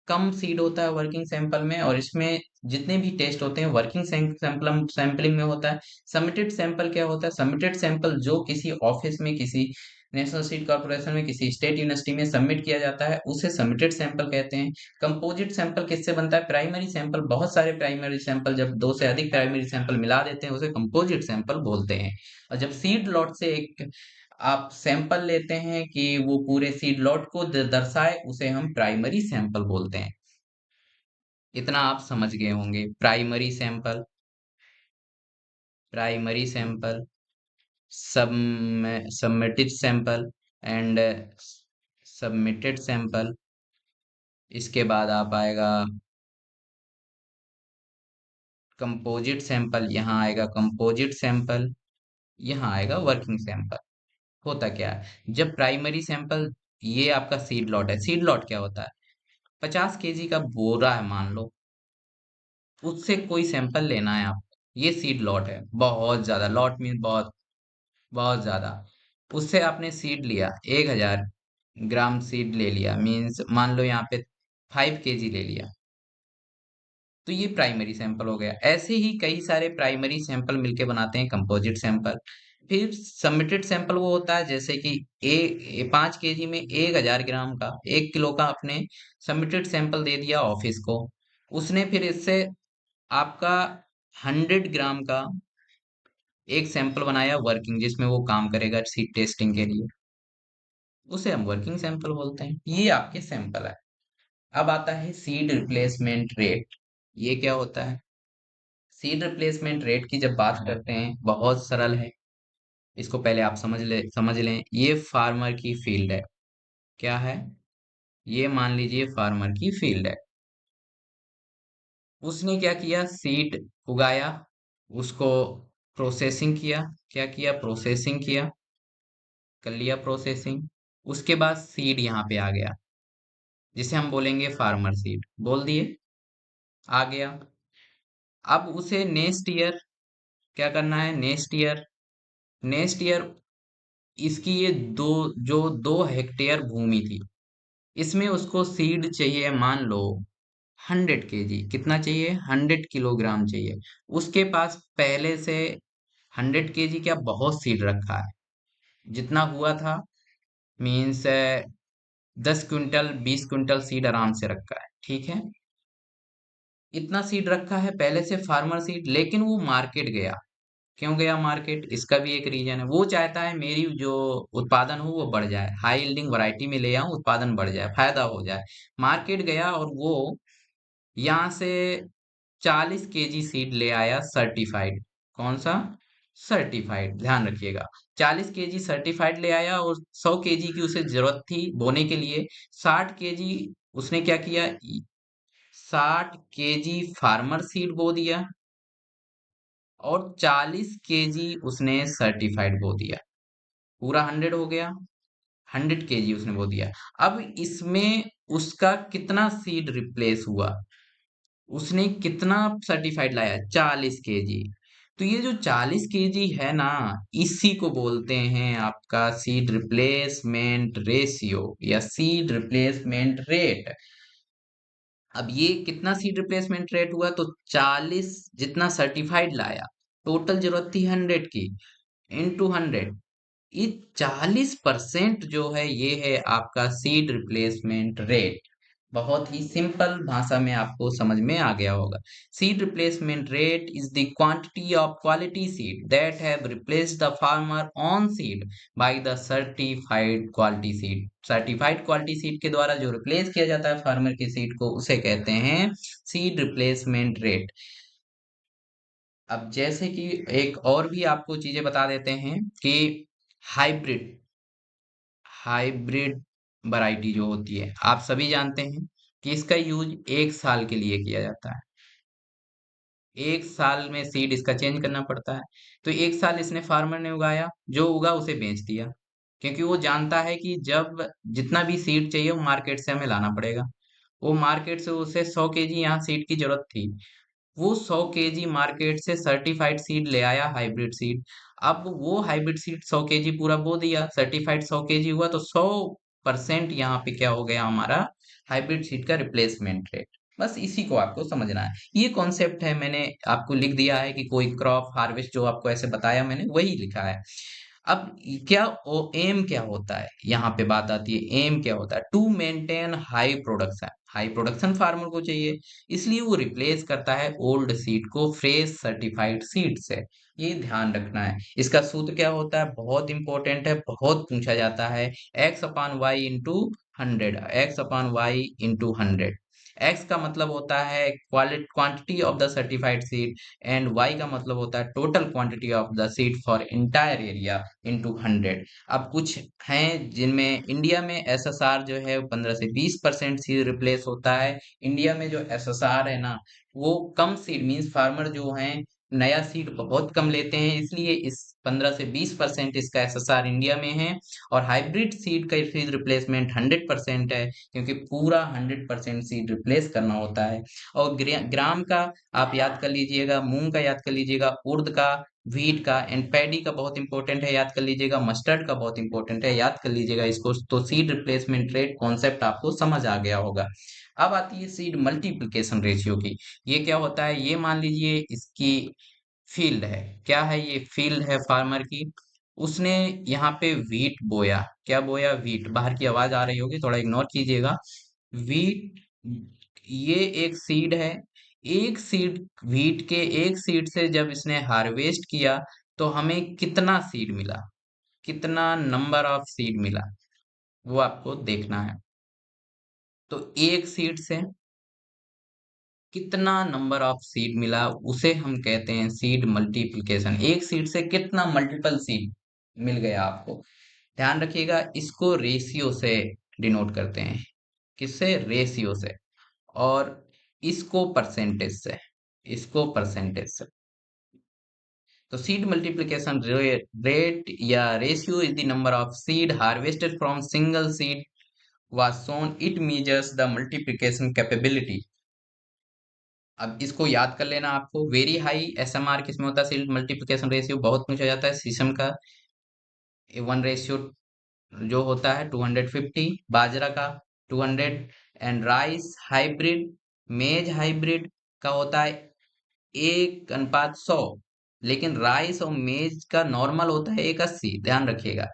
कम सीड होता है वर्किंग सैंपल में, और इसमें जितने भी टेस्ट होते हैं वर्किंग सैंपल सैंपलिंग में होता है। सबमिटेड सैंपल क्या होता है, सबमिटेड सैंपल जो किसी ऑफिस में, किसी नेशनल सीड कॉर्पोरेशन में, किसी स्टेट यूनिवर्सिटी में सबमिट किया जाता है उसे सबमिटेड सैंपल कहते हैं। कंपोजिट सैंपल किससे बनता है, प्राइमरी सैंपल, बहुत सारे प्राइमरी सैंपल जब दो से अधिक प्राइमरी सैंपल मिला देते हैं उसे कंपोजिट सैंपल बोलते हैं। और जब सीड लॉट से एक आप सैंपल लेते हैं कि वो पूरे सीड लॉट को दर्शाए उसे हम प्राइमरी सैंपल बोलते हैं। इतना आप समझ गए होंगे, प्राइमरी सैंपल, प्राइमरी सैंपल, सब submitted sample and submitted sample. इसके बाद आप आएगा कंपोजिट सैंपल, यहाँ आएगा कंपोजिट सैंपल, यहाँ आएगा वर्किंग सैंपल। होता क्या है, जब प्राइमरी सैंपल, ये आपका सीड लॉट है, सीड लॉट क्या होता है, 50 केजी का बोरा है मान लो, उससे कोई सैंपल लेना है आप, ये सीड लॉट है, बहुत ज्यादा लॉट मीन बहुत बहुत ज्यादा। उससे आपने सीड लिया 1000 ग्राम सीड ले लिया, मीन्स मान लो यहाँ पे 5 केजी ले लिया, तो ये प्राइमरी सैंपल हो गया। ऐसे ही कई सारे प्राइमरी सैंपल मिलके बनाते हैं कंपोजिट सैंपल। फिर सबमिटेड सैंपल वो होता है जैसे कि 5 केजी में 1000 ग्राम का, 1 किलो का आपने सबमिटेड सैंपल दे दिया ऑफिस को, उसने फिर इससे आपका 100 ग्राम का एक सैंपल बनाया वर्किंग, जिसमें वो काम करेगा सीड टेस्टिंग के लिए, उसे हम वर्किंग सैंपल बोलते हैं। ये आपके सैंपल है। अब आता है सीड रिप्लेसमेंट रेट, ये क्या होता है, सीड रिप्लेसमेंट रेट की जब बात करते हैं बहुत सरल है, इसको पहले आप समझ लें, ये फार्मर की फील्ड है। क्या है, ये मान लीजिए फार्मर की फील्ड है। उसने क्या किया, सीड उगाया, उसको प्रोसेसिंग किया, क्या किया, प्रोसेसिंग किया, कर लिया प्रोसेसिंग। उसके बाद सीड यहाँ पे आ गया, जिसे हम बोलेंगे फार्मर सीड, बोल दिए, आ गया। अब उसे नेक्स्ट ईयर क्या करना है, नेक्स्ट ईयर इसकी ये जो 2 हेक्टेयर भूमि थी, इसमें उसको सीड चाहिए मान लो 100 केजी, कितना चाहिए, 100 किलोग्राम चाहिए। उसके पास पहले से 100 केजी क्या बहुत सीड रखा है, जितना हुआ था मीन्स 10 क्विंटल 20 क्विंटल सीड आराम से रखा है, ठीक है। इतना सीड रखा है पहले से फार्मर सीड, लेकिन वो मार्केट गया। क्यों गया मार्केट, इसका भी एक रीजन है। वो चाहता है मेरी जो उत्पादन हो वो बढ़ जाए, हाई यील्डिंग वैरायटी में ले आऊं, उत्पादन बढ़ जाए, फायदा हो जाए। मार्केट गया और वो यहाँ से 40 केजी सीड ले आया सर्टिफाइड। कौन सा, सर्टिफाइड, ध्यान रखिएगा। 40 केजी सर्टिफाइड ले आया और 100 केजी की उसे जरूरत थी बोने के लिए। 60 केजी उसने क्या किया, 60 केजी फार्मर सीड बो दिया और 40 केजी उसने सर्टिफाइड बो दिया। पूरा 100 हो गया, 100 केजी उसने बो दिया। अब इसमें उसका कितना सीड रिप्लेस हुआ, उसने कितना सर्टिफाइड लाया, 40 केजी। तो ये जो 40 केजी है ना, इसी को बोलते हैं आपका सीड रिप्लेसमेंट रेशियो या सीड रिप्लेसमेंट रेट। अब ये कितना सीड रिप्लेसमेंट रेट हुआ, तो 40 जितना सर्टिफाइड लाया, टोटल जरूरत थी 100 की, इंटू 100, ये 40% जो है ये है आपका सीड रिप्लेसमेंट रेट। बहुत ही सिंपल भाषा में आपको समझ में आ गया होगा। Seed replacement rate is the quantity of quality seed that have replaced the farmer on seed by the certified quality seed. Certified quality seed के द्वारा जो रिप्लेस किया जाता है फार्मर की सीड को, उसे कहते हैं सीड रिप्लेसमेंट रेट। अब जैसे कि एक और भी आपको चीजें बता देते हैं कि हाइब्रिड हाइब्रिड वैरायटी जो होती है, आप सभी जानते हैं कि इसका यूज 1 साल के लिए किया जाता है। 1 साल में सीड इसका चेंज करना पड़ता है। तो 1 साल इसने फार्मर ने उगाया, जो उगा उसे बेच दिया, क्योंकि वो जानता है कि जब जितना भी सीड चाहिए वो मार्केट से हमें लाना पड़ेगा। वो मार्केट से उसे 100 केजी यहाँ सीड की जरूरत थी, वो 100 केजी मार्केट से सर्टिफाइड सीड ले आया, हाइब्रिड सीड। अब वो हाइब्रिड सीड 100 केजी पूरा बो दिया, सर्टिफाइड 100 केजी हुआ, तो 100% यहाँ पे क्या हो गया हमारा, हाइब्रिड सीड का रिप्लेसमेंट रेट। बस इसी को आपको समझना है। ये कॉन्सेप्ट है, मैंने आपको लिख दिया है कि कोई क्रॉप हार्वेस्ट जो आपको ऐसे बताया मैंने वही लिखा है। अब क्या एम क्या होता है, यहाँ पे बात आती है एम क्या होता है। To maintain high production, high production farmer को चाहिए, इसलिए वो रिप्लेस करता है ओल्ड सीड को फ्रेश सर्टिफाइड सीड से। ये ध्यान रखना है। इसका सूत्र क्या होता है, बहुत इंपॉर्टेंट है, बहुत पूछा जाता है। X upon Y into 100, X upon Y into 100। X का मतलब होता है quantity of the certified seed and Y का मतलब होता है total quantity of the seed for entire area into 100। अब कुछ हैं जिनमें इंडिया में एसएसआर जो है 15 से 20% सीड रिप्लेस होता है। इंडिया में जो एसएसआर है ना, वो कम सीड मींस फार्मर जो हैं नया सीड बहुत कम लेते हैं, इसलिए इस 15 से 20% इसका एसएसआर इंडिया में है। और हाइब्रिड सीड का सीड रिप्लेसमेंट 100% है, क्योंकि पूरा 100% सीड रिप्लेस करना होता है। और ग्राम का आप याद कर लीजिएगा, मूंग का याद कर लीजिएगा, उर्द का, व्हीट का एंड पैडी का बहुत इंपॉर्टेंट है, याद कर लीजिएगा। मस्टर्ड का बहुत इंपॉर्टेंट है, याद कर लीजिएगा इसको। तो सीड रिप्लेसमेंट रेट कॉन्सेप्ट आपको समझ आ गया होगा। अब आती है सीड मल्टीप्लिकेशन रेशियो की। ये क्या होता है, ये मान लीजिए इसकी फील्ड है, क्या है ये, फील्ड है फार्मर की। उसने यहाँ पे व्हीट बोया, क्या बोया, व्हीट। बाहर की आवाज आ रही होगी, थोड़ा इग्नोर कीजिएगा। व्हीट, ये एक सीड है। एक सीड, व्हीट के एक सीड से जब इसने हार्वेस्ट किया, तो हमें कितना सीड मिला, कितना नंबर ऑफ सीड मिला, वो आपको देखना है। तो एक सीड से कितना नंबर ऑफ सीड मिला, उसे हम कहते हैं सीड मल्टीप्लिकेशन। एक सीड से कितना मल्टीपल सीड मिल गया आपको, ध्यान रखिएगा। इसको रेशियो से डिनोट करते हैं, किससे, रेशियो से। और इसको परसेंटेज से, इसको परसेंटेज से। तो सीड मल्टीप्लिकेशन रेट या ratio is the number of seed harvested from single seed was shown, it measures the multiplication capability। अब इसको याद कर लेना आपको। वेरी हाई एसएमआर किसमें होता है, सीड मल्टीप्लिकेशन रेशियो बहुत पूछा जाता है। सीसम का 1 रेशियो जो होता है 250, बाजरा का 200, एंड राइस हाइब्रिड, मेज हाइब्रिड का होता है 1:100। लेकिन राइस और मेज का नॉर्मल होता है 1:80, ध्यान रखिएगा।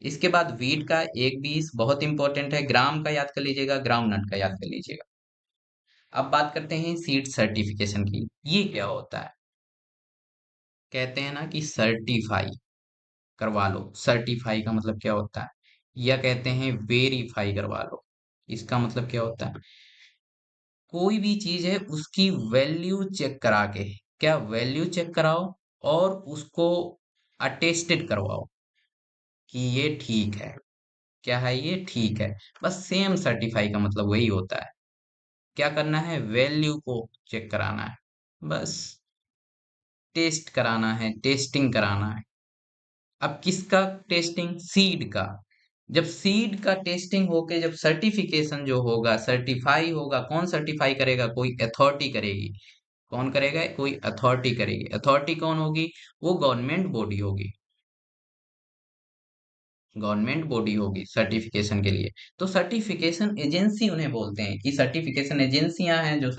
इसके बाद वीट का 1-20 बहुत इंपॉर्टेंट है, ग्राम का याद कर लीजिएगा, ग्राउंड नट का याद कर लीजिएगा। अब बात करते हैं सीड सर्टिफिकेशन की। ये क्या होता है? कहते हैं ना कि सर्टिफाई करवा लो। सर्टिफाई का मतलब क्या होता है? या कहते हैं वेरीफाई करवा लो। इसका मतलब क्या होता है? कोई भी चीज है उसकी वैल्यू चेक करा के, क्या वैल्यू चेक कराओ और उसको अटेस्टेड करवाओ कि ये ठीक है। क्या है? ये ठीक है। बस सेम सर्टिफाई का मतलब वही होता है। क्या करना है? वैल्यू को चेक कराना है, बस टेस्ट कराना है, टेस्टिंग कराना है। अब किसका टेस्टिंग? सीड का। जब सीड का टेस्टिंग होके जब सर्टिफिकेशन जो होगा, सर्टिफाई होगा, कौन सर्टिफाई करेगा? कोई अथॉरिटी करेगी। कौन करेगा? कोई अथॉरिटी करेगी। अथॉरिटी कौन होगी? वो गवर्नमेंट बॉडी होगी। गवर्नमेंट बॉडी होगी सर्टिफिकेशन के लिए। तो सर्टिफिकेशन एजेंसी उन्हें बोलते हैं कि सर्टिफिकेशन एजेंसियां हैं जो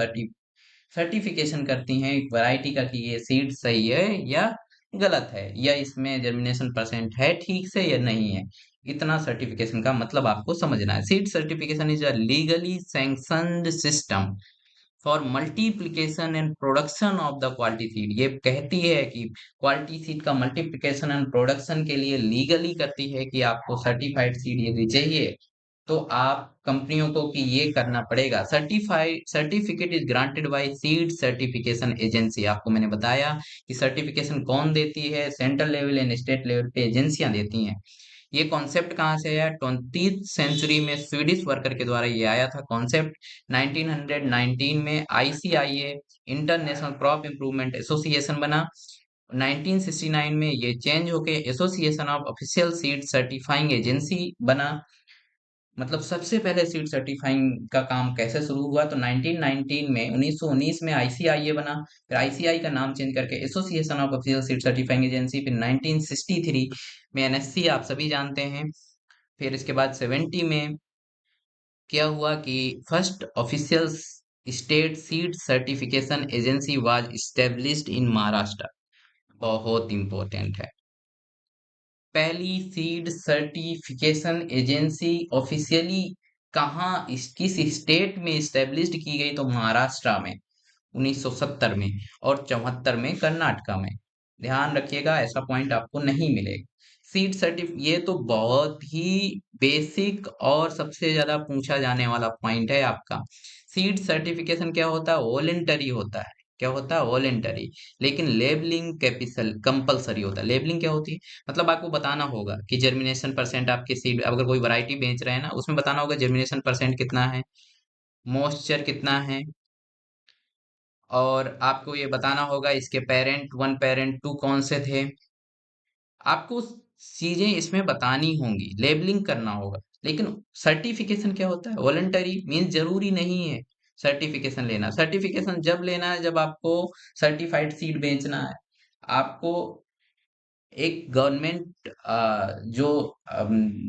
सर्टिफिकेशन करती हैं एक वैरायटी का कि ये सीड सही है या गलत है, या इसमें जर्मिनेशन परसेंट है ठीक से या नहीं है। इतना सर्टिफिकेशन का मतलब आपको समझना है। Seed certification is a legally sanctioned system for multiplication and production of the quality seed. ये कहती है कि क्वालिटी सीड का मल्टीप्लिकेशन एंड प्रोडक्शन के लिए लीगली करती है कि आपको सर्टिफाइड सीड यदि चाहिए तो आप कंपनियों को कि ये करना पड़ेगा। Certified certificate is granted by seed certification agency. आपको मैंने बताया कि सर्टिफिकेशन कौन देती है, central level and state level पे एजेंसियां देती हैं। ये कॉन्सेप्ट कहाँ से आया? 20th सेंचुरी में स्वीडिश वर्कर के द्वारा ये आया था कॉन्सेप्ट। 1919 में आईसीआईए इंटरनेशनल क्रॉप इंप्रूवमेंट एसोसिएशन बना। 1969 में ये चेंज होके association of official seed certifying agency बना। मतलब सबसे पहले सीड सर्टिफाइंग का काम कैसे शुरू हुआ? तो 1919 में 1919 में आईसीआईए बना। फिर आईसीआई का नाम चेंज करके association of official seed certifying agency. फिर 1963 में एनएससी आप सभी जानते हैं। फिर इसके बाद 70 में क्या हुआ कि first official state seed certification agency was established in Maharashtra. बहुत इंपॉर्टेंट है। पहली सीड सर्टिफिकेशन एजेंसी ऑफिशियली कहाँ किस स्टेट में स्टेब्लिश्ड की गई? तो महाराष्ट्र में 1970 में, और 74 में कर्नाटका में। ध्यान रखिएगा, ऐसा पॉइंट आपको नहीं मिलेगा। सीड सर्टिफ ये तो बहुत ही बेसिक और सबसे ज्यादा पूछा जाने वाला पॉइंट है आपका। सीड सर्टिफिकेशन क्या होता है? वॉलेंटरी होता है। क्या होता है? वॉलेंटरी। लेकिन लेबलिंग कैपिटल कंपलसरी होता है। लेबलिंग क्या होती है? मतलब आपको बताना होगा कि जर्मिनेशन परसेंट आपके सीड, अगर कोई वैरायटी बेच रहे हैं ना, उसमें बताना होगा जर्मिनेशन परसेंट कितना है, मॉइस्चर कितना है, और आपको ये बताना होगा इसके पेरेंट वन पेरेंट टू कौन से थे। आपको चीजें इसमें बतानी होंगी, लेबलिंग करना होगा। लेकिन सर्टिफिकेशन क्या होता है? वॉलंटरी मीन्स जरूरी नहीं है सर्टिफिकेशन लेना। सर्टिफिकेशन जब लेना है जब आपको सर्टिफाइड सीड बेचना है। आपको एक गवर्नमेंट जो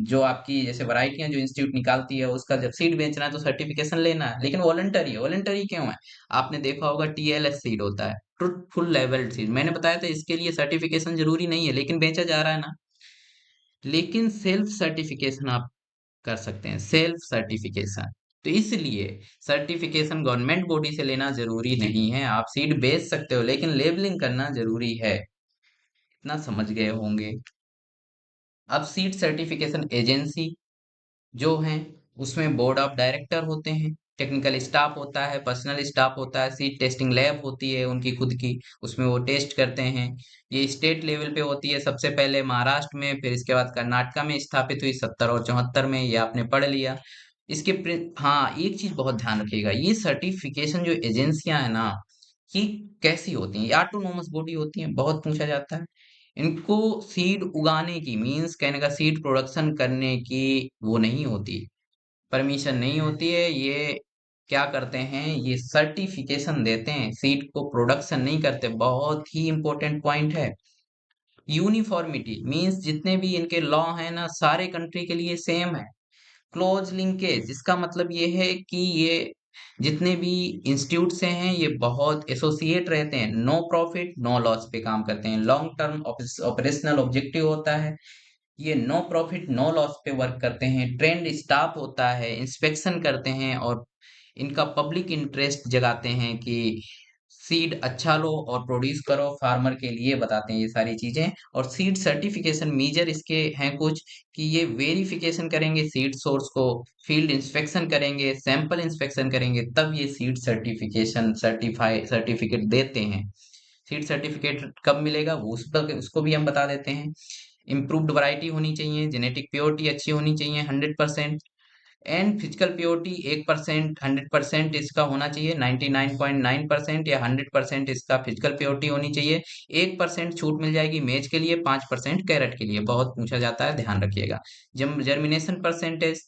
जो आपकी जैसे वैरायटियां जो इंस्टीट्यूट निकालती है उसका जब सीड बेचना है तो सर्टिफिकेशन लेना है। लेकिन वॉलंटरी है। वॉलंटरी क्यों है? आपने देखा होगा टीएलएस सीड होता है, ट्रूथफुल लेवल्ड सीड। मैंने बताया था इसके लिए सर्टिफिकेशन जरूरी नहीं है, लेकिन बेचा जा रहा है ना। लेकिन सेल्फ सर्टिफिकेशन आप कर सकते हैं, सेल्फ सर्टिफिकेशन। तो इसलिए सर्टिफिकेशन गवर्नमेंट बॉडी से लेना जरूरी नहीं है। आप सीड बेच सकते हो लेकिन लेबलिंग करना जरूरी है। इतना समझ गए होंगे। अब सीड सर्टिफिकेशन एजेंसी जो हैं उसमें बोर्ड ऑफ डायरेक्टर होते हैं, टेक्निकल स्टाफ होता है, पर्सनल स्टाफ होता है, सीड टेस्टिंग लैब होती है उनकी खुद की, उसमें वो टेस्ट करते हैं। ये स्टेट लेवल पे होती है, सबसे पहले महाराष्ट्र में, फिर इसके बाद कर्नाटका में स्थापित हुई 70 और 74 में। ये आपने पढ़ लिया। हाँ, एक चीज बहुत ध्यान रखिएगा, ये सर्टिफिकेशन जो एजेंसियां है ना, ये कैसी होती हैं? ये ऑटोनोमस बॉडी होती हैं, बहुत पूछा जाता है। इनको सीड उगाने की, मीन्स कहने का सीड प्रोडक्शन करने की वो नहीं होती, परमिशन नहीं होती है। ये क्या करते हैं? ये सर्टिफिकेशन देते हैं, सीड को प्रोडक्शन नहीं करते। बहुत ही इंपॉर्टेंट पॉइंट है। यूनिफॉर्मिटी मीन्स जितने भी इनके लॉ हैं ना, सारे कंट्री के लिए सेम है। क्लोज लिंकेज, इसका मतलब ये है कि ये जितने भी इंस्टीट्यूट से हैं ये बहुत एसोसिएट रहते हैं, नो प्रॉफिट नो लॉस पे काम करते हैं। लॉन्ग टर्म ऑपरेशनल ऑब्जेक्टिव होता है। ये नो प्रॉफिट नो लॉस पे वर्क करते हैं, ट्रेंड स्टाफ होता है, इंस्पेक्शन करते हैं और इनका पब्लिक इंटरेस्ट जगाते हैं कि सीड अच्छा लो और प्रोड्यूस करो, फार्मर के लिए बताते हैं ये सारी चीजें। और सीड सर्टिफिकेशन मेजर इसके हैं कुछ, कि ये वेरिफिकेशन करेंगे सीड सोर्स को, फील्ड इंस्पेक्शन करेंगे, सैंपल इंस्पेक्शन करेंगे, तब ये सीड सर्टिफिकेशन सर्टिफिकेट देते हैं। सीड सर्टिफिकेट कब मिलेगा वो उसको भी हम बता देते हैं। इम्प्रूव्ड वैरायटी होनी चाहिए, जेनेटिक प्योरिटी अच्छी होनी चाहिए 100%, एंड फिजिकल प्योरिटी 1%, 100% इसका होना चाहिए, 99.9% या 100% इसका फिजिकल प्योरिटी होनी चाहिए। 1% छूट मिल जाएगी मेज के लिए, 5% कैरेट के लिए, बहुत पूछा जाता है, ध्यान रखिएगा। जर्मिनेशन परसेंटेज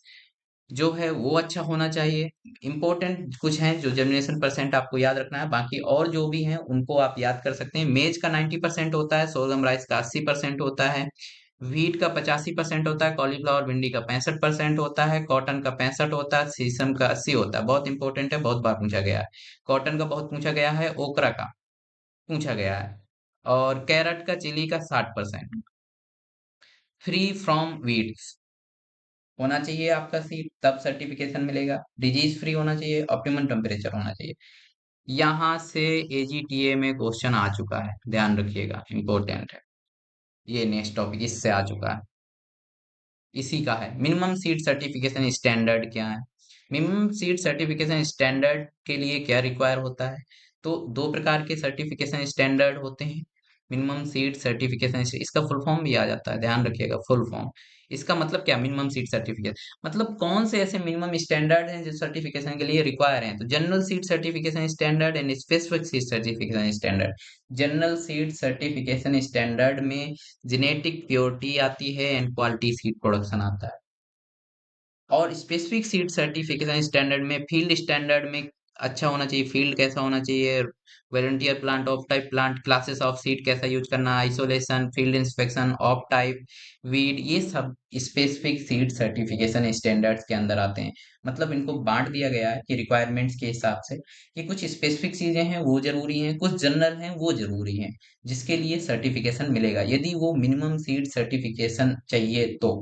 जो है वो अच्छा होना चाहिए। इंपॉर्टेंट कुछ हैं जो जर्मिनेशन परसेंट आपको याद रखना है, बाकी और जो भी हैं उनको आप याद कर सकते हैं। मेज का 90% होता है, सोलम राइस का 80% होता है, व्हीट का 85% होता है, कॉलीफ्लावर भिंडी का 65% होता है, कॉटन का 65 होता है, सीसम का 80 होता है। बहुत इंपॉर्टेंट है, बहुत बार पूछा गया है। कॉटन का बहुत पूछा गया है, ओकरा का पूछा गया है, और कैरट का, चिली का 60%। फ्री फ्रॉम वीड्स होना चाहिए आपका सीड, तब सर्टिफिकेशन मिलेगा। डिजीज फ्री होना चाहिए, ऑप्टिमम टेम्परेचर होना चाहिए। यहाँ से एजीटीए में क्वेश्चन आ चुका है, ध्यान रखिएगा, इंपॉर्टेंट है। ये नेक्स्ट टॉपिक इससे आ चुका है, इसी का है। मिनिमम सीड सर्टिफिकेशन स्टैंडर्ड क्या है? मिनिमम सीड सर्टिफिकेशन स्टैंडर्ड के लिए क्या रिक्वायर होता है? तो दो प्रकार के सर्टिफिकेशन स्टैंडर्ड होते हैं। मिनिमम सीड सर्टिफिकेशन, इसका फुल फॉर्म भी आ जाता है, ध्यान रखिएगा, फुल फॉर्म। इसका मतलब क्या, मिनिमम सीड सर्टिफिकेट मतलब कौन से ऐसे मिनिमम स्टैंडर्ड हैं जो सर्टिफिकेशन के लिए रिक्वायर हैं? तो general seed certification standard and specific seed certification standard. General seed certification standard में जेनेटिक प्योरिटी आती है एंड क्वालिटी सीड प्रोडक्शन आता है। और स्पेसिफिक सीड सर्टिफिकेशन स्टैंडर्ड में फील्ड स्टैंडर्ड में अच्छा होना चाहिए, फील्ड कैसा होना चाहिए, volunteer plant, of type plant, classes of seed कैसा यूज करना, isolation, field inspection, of type, weed, ये सब स्पेसिफिक सीड सर्टिफिकेशन स्टैंडर्ड्स के अंदर आते हैं। मतलब इनको बांट दिया गया है कि रिक्वायरमेंट्स के हिसाब से, कि कुछ स्पेसिफिक चीजें हैं वो जरूरी हैं, कुछ जनरल हैं वो जरूरी हैं, जिसके लिए सर्टिफिकेशन मिलेगा यदि वो मिनिमम सीड सर्टिफिकेशन चाहिए तो।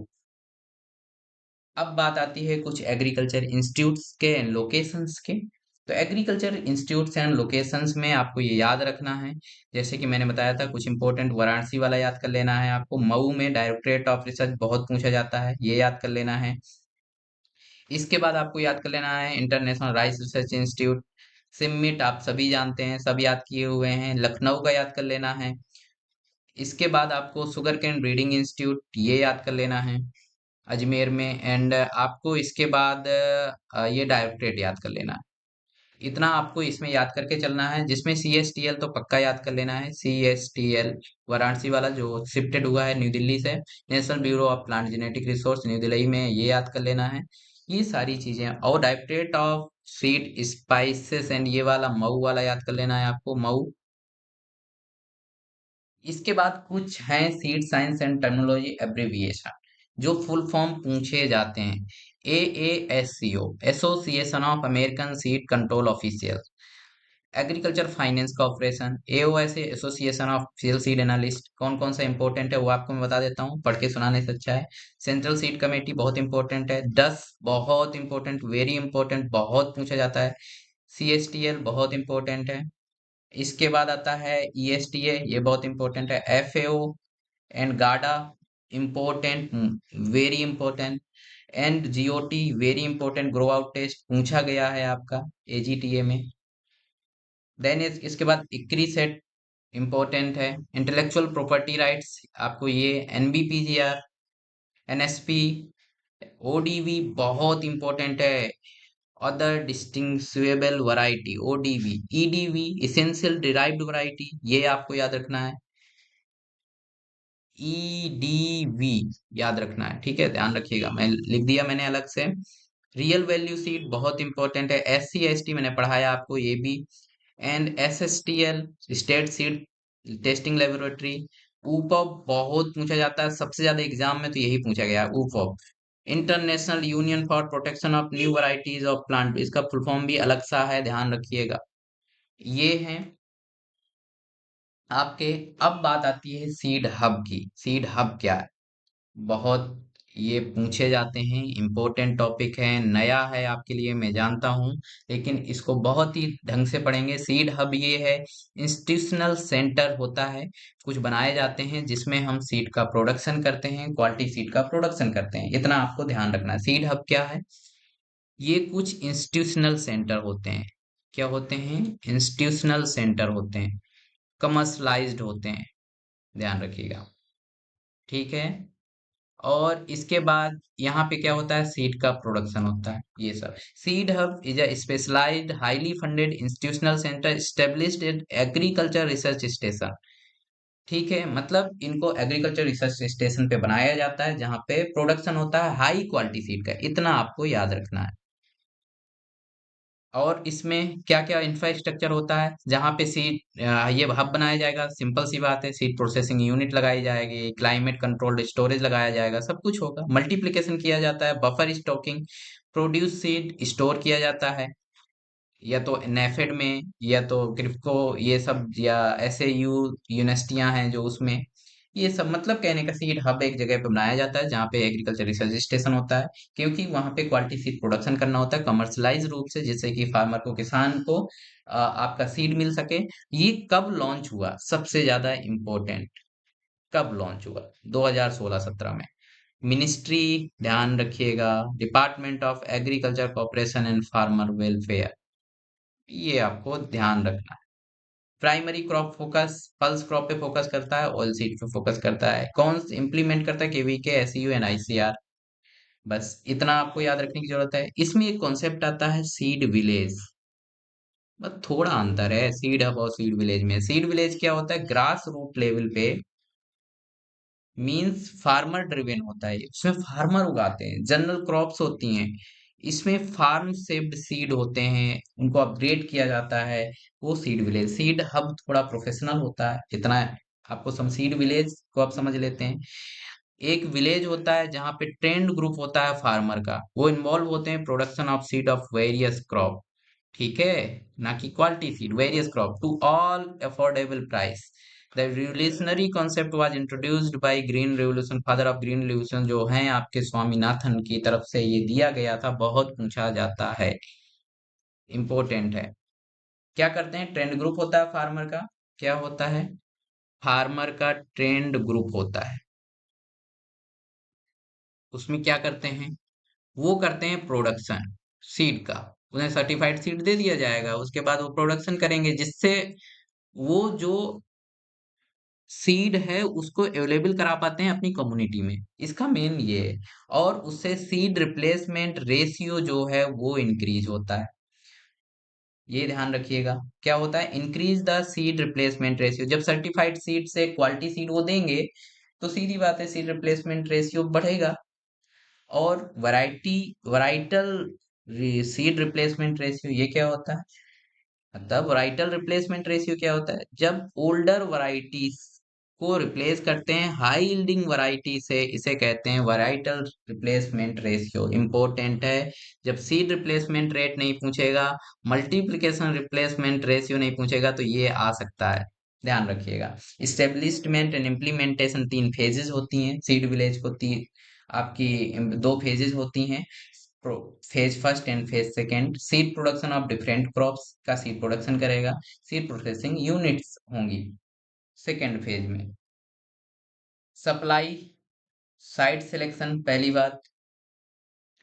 अब बात आती है कुछ एग्रीकल्चर इंस्टीट्यूट्स के एंड लोकेशंस के। तो एग्रीकल्चर इंस्टीट्यूट्स एंड लोकेशंस में आपको ये याद रखना है, जैसे कि मैंने बताया था, कुछ इंपॉर्टेंट, वाराणसी वाला याद कर लेना है आपको, मऊ में डायरेक्टरेट ऑफ रिसर्च बहुत पूछा जाता है, ये याद कर लेना है। इसके बाद आपको याद कर लेना है International Rice Research Institute, CIMMYT आप सभी जानते हैं, सब याद किए हुए हैं, लखनऊ का याद कर लेना है। इसके बाद आपको शुगर कैन ब्रीडिंग इंस्टीट्यूट, ये याद कर लेना है अजमेर में। एंड आपको इसके बाद ये डायरेक्टरेट याद कर लेना है। इतना आपको इसमें याद करके चलना है, जिसमें CSTL तो पक्का याद कर लेना है, CSTL वाराणसी वाला जो शिफ्टेड हुआ है न्यू दिल्ली से, national bureau of plant genetic resource new Delhi में, ये याद कर लेना है। ये सारी चीजें, और directorate of seed spices and ये वाला मऊ वाला याद कर लेना है आपको, मऊ। इसके बाद कुछ हैं seed science and technology abbreviation जो फुल फॉर्म पूछे जाते हैं। AASCO, association of American seed control official, agriculture finance corporation, AOSA, association of field seed analyst. कौन कौन सा इंपॉर्टेंट है वो आपको मैं बता देता हूँ, पढ़ के सुनाने से अच्छा है। सेंट्रल सीड कमेटी बहुत इंपॉर्टेंट है, 10 बहुत इंपॉर्टेंट, वेरी इंपॉर्टेंट, बहुत पूछा जाता है। CSTL बहुत इंपॉर्टेंट है। इसके बाद आता है ESTA, ये बहुत इंपॉर्टेंट है। FAO एंड गाडा important, very important. And GOT very important, grow out test पूछा गया है आपका AGTA में। देन इसके बाद इक्री सेट इंपॉर्टेंट है। इंटेलेक्चुअल प्रॉपर्टी राइट्स आपको ये, NBPGR, NSP, ODV बहुत इंपॉर्टेंट है। Other distinguishable variety, ODV, EDV, essential derived variety, ये आपको याद रखना है। EDV याद रखना है, ठीक है, ध्यान रखिएगा, मैं लिख दिया मैंने अलग से। रियल वैल्यू सीड बहुत इंपॉर्टेंट है। SC ST मैंने पढ़ाया आपको, ये भी। And SSTL, state seed testing laboratory. UPOP बहुत पूछा जाता है, सबसे ज्यादा एग्जाम में तो यही पूछा गया है, UPOP, international union for protection of new varieties of plant, इसका फुल फॉर्म भी अलग सा है, ध्यान रखिएगा। ये है आपके। अब बात आती है सीड हब की। सीड हब क्या है? बहुत ये पूछे जाते हैं, इम्पोर्टेंट टॉपिक है, नया है आपके लिए मैं जानता हूँ, लेकिन इसको बहुत ही ढंग से पढ़ेंगे। सीड हब ये है, इंस्टीट्यूशनल सेंटर होता है, कुछ बनाए जाते हैं जिसमें हम सीड का प्रोडक्शन करते हैं, क्वालिटी सीड का प्रोडक्शन करते हैं, इतना आपको ध्यान रखना है। सीड हब क्या है? ये कुछ इंस्टीट्यूशनल सेंटर होते हैं। क्या होते हैं? इंस्टीट्यूशनल सेंटर होते हैं, कमर्शलाइज्ड होते हैं, ध्यान रखिएगा। ठीक है। और इसके बाद यहाँ पे क्या होता है? सीड का प्रोडक्शन होता है, ये सब। Seed hub is a specialised highly funded institutional centre established at agriculture research station. ठीक है, मतलब इनको एग्रीकल्चर रिसर्च स्टेशन पे बनाया जाता है जहाँ पे प्रोडक्शन होता है हाई क्वालिटी सीड का, इतना आपको याद रखना है। और इसमें क्या क्या इंफ्रास्ट्रक्चर होता है जहाँ पे सीड ये हब बनाया जाएगा? सिंपल सी बात है, सीड प्रोसेसिंग यूनिट लगाई जाएगी, क्लाइमेट कंट्रोल्ड स्टोरेज लगाया जाएगा, सब कुछ होगा। मल्टीप्लिकेशन किया जाता है, buffer stocking, produce seed store किया जाता है, या तो नेफेड में या तो क्रिप्को, ये सब, या ऐसे यूनिवर्सिटियां हैं जो उसमें, ये सब मतलब कहने का सीड हब एक जगह पे बनाया जाता है जहाँ पे एग्रीकल्चर रिसर्च स्टेशन होता है, क्योंकि वहाँ पे क्वालिटी सीड प्रोडक्शन करना होता है कमर्शलाइज रूप से, जिससे कि फार्मर को, किसान को आपका सीड मिल सके। ये कब लॉन्च हुआ? सबसे ज्यादा इम्पोर्टेंट, कब लॉन्च हुआ? 2016-17 में। मिनिस्ट्री, ध्यान रखिएगा, department of agriculture cooperation and farmer welfare, ये आपको ध्यान रखना है। Primary crop focus, pulse crop पे फोकस करता है, ऑयल सीड पे फोकस करता है। कौन इम्प्लीमेंट करता है? KVK, SEU and ICR. बस इतना आपको याद रखने की जरूरत है। इसमें एक कॉन्सेप्ट आता है सीड विलेज, बस थोड़ा अंतर है सीड हब और सीड विलेज में। सीड विलेज क्या होता है? ग्रास रूट लेवल पे, मींस फार्मर ड्रिवन होता है, इसमें फार्मर उगाते हैं, जनरल क्रॉप्स होती हैं, इसमें फार्म शेप्ड सीड होते हैं, उनको अपग्रेड किया जाता है, वो सीड विलेज। सीड हब थोड़ा प्रोफेशनल होता है, इतना है आपको सीड विलेज को आप समझ लेते हैं। एक विलेज होता है जहाँ पे ट्रेंड ग्रुप होता है फार्मर का, वो इन्वॉल्व होते हैं production of seed of various crop, ठीक है, ना कि quality seed, various crop to all affordable price. The revolutionary concept was introduced by green revolution, father of green revolution जो हैं आपके स्वामीनाथन की तरफ से ये दिया गया था, बहुत पूछा जाता है, इंपॉर्टेंट है। क्या करते हैं? ट्रेंड ग्रुप होता है फार्मर का, क्या होता है? फार्मर का ट्रेंड ग्रुप होता है, उसमें क्या करते हैं? वो करते हैं प्रोडक्शन सीड का, उन्हें सर्टिफाइड सीड दे दिया जाएगा, उसके बाद वो प्रोडक्शन करेंगे जिससे वो जो सीड है उसको अवेलेबल करा पाते हैं अपनी कम्युनिटी में, इसका मेन ये है। और उससे सीड रिप्लेसमेंट रेशियो जो है वो इंक्रीज होता है, ये ध्यान रखिएगा। क्या होता है? Increase the seed replacement ratio, जब सर्टिफाइड सीड से क्वालिटी सीड वो देंगे तो सीधी बात है सीड रिप्लेसमेंट रेशियो बढ़ेगा। और वैरायटी, वैराइटल सीड रिप्लेसमेंट रेशियो, ये क्या होता है? मतलब वैराइटल रिप्लेसमेंट रेशियो क्या होता है? जब ओल्डर वैरायटीज को रिप्लेस करते हैं हाई यील्डिंग वैरायटी से, इसे कहते हैं वैराइटल रिप्लेसमेंट रेशियो, इंपॉर्टेंट है। जब सीड रिप्लेसमेंट रेट नहीं पूछेगा, मल्टीप्लिकेशन रिप्लेसमेंट रेशियो नहीं पूछेगा, तो ये आ सकता है, ध्यान रखिएगा। इस्टेब्लिशमेंट एंड इम्प्लीमेंटेशन, 3 फेजेस होती हैं सीड विलेज को, आपकी 2 फेजेस होती हैं। Phase first and phase second, seed production of different crops का सीड प्रोडक्शन करेगा, सीड प्रोसेसिंग यूनिट्स होंगी सेकेंड फेज में। सप्लाई साइट सिलेक्शन, पहली बात,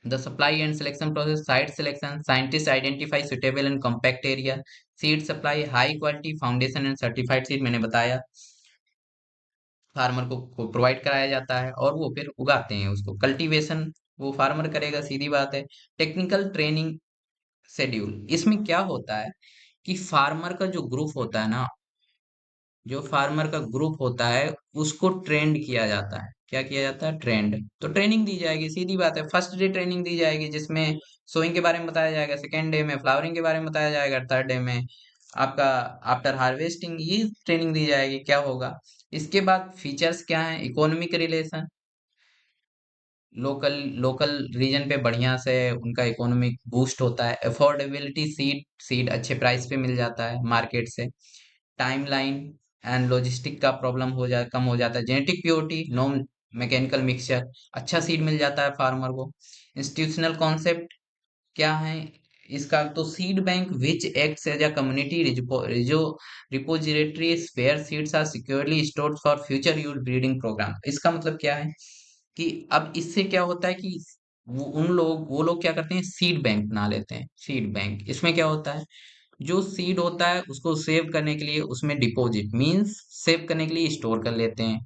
the supply and selection process, site selection, scientist identify suitable and compact area, seed supply, high quality foundation and certified seed, मैंने बताया farmer को provide कराया जाता है और वो फिर उगाते हैं उसको। कल्टीवेशन वो फार्मर करेगा, सीधी बात है। टेक्निकल ट्रेनिंग शेड्यूल, इसमें क्या होता है कि फार्मर का जो ग्रुप होता है ना, जो फार्मर का ग्रुप होता है उसको ट्रेंड किया जाता है। क्या किया जाता है? ट्रेंड। तो ट्रेनिंग दी जाएगी, सीधी बात है। फर्स्ट डे ट्रेनिंग दी जाएगी जिसमें सोइंग के बारे में बताया जाएगा, सेकेंड डे में फ्लावरिंग के बारे में बताया जाएगा, थर्ड डे में आपका आफ्टर हार्वेस्टिंग ये ट्रेनिंग दी जाएगी, क्या होगा। इसके बाद फीचर्स क्या है? Economic relation, local local region पे बढ़िया से उनका इकोनॉमिक बूस्ट होता है। अफोर्डेबिलिटी, सीड सीड अच्छे प्राइस पे मिल जाता है मार्केट से। टाइमलाइन एंड लॉजिस्टिक का प्रॉब्लम कम हो जाता है। Genetic purity, no mechanical mixture, अच्छा सीड मिल जाता है फार्मर को। इंस्टीट्यूशनल कॉन्सेप्ट क्या है इसका, तो seed bank which acts as a community repository where seeds are securely stored for future use breeding programme. इसका मतलब क्या है कि अब इससे क्या होता है कि वो लोग क्या करते हैं, सीड बैंक बना लेते हैं। सीड बैंक इसमें क्या होता है, जो सीड होता है उसको सेव करने के लिए उसमें डिपॉजिट मींस सेव करने के लिए स्टोर कर लेते हैं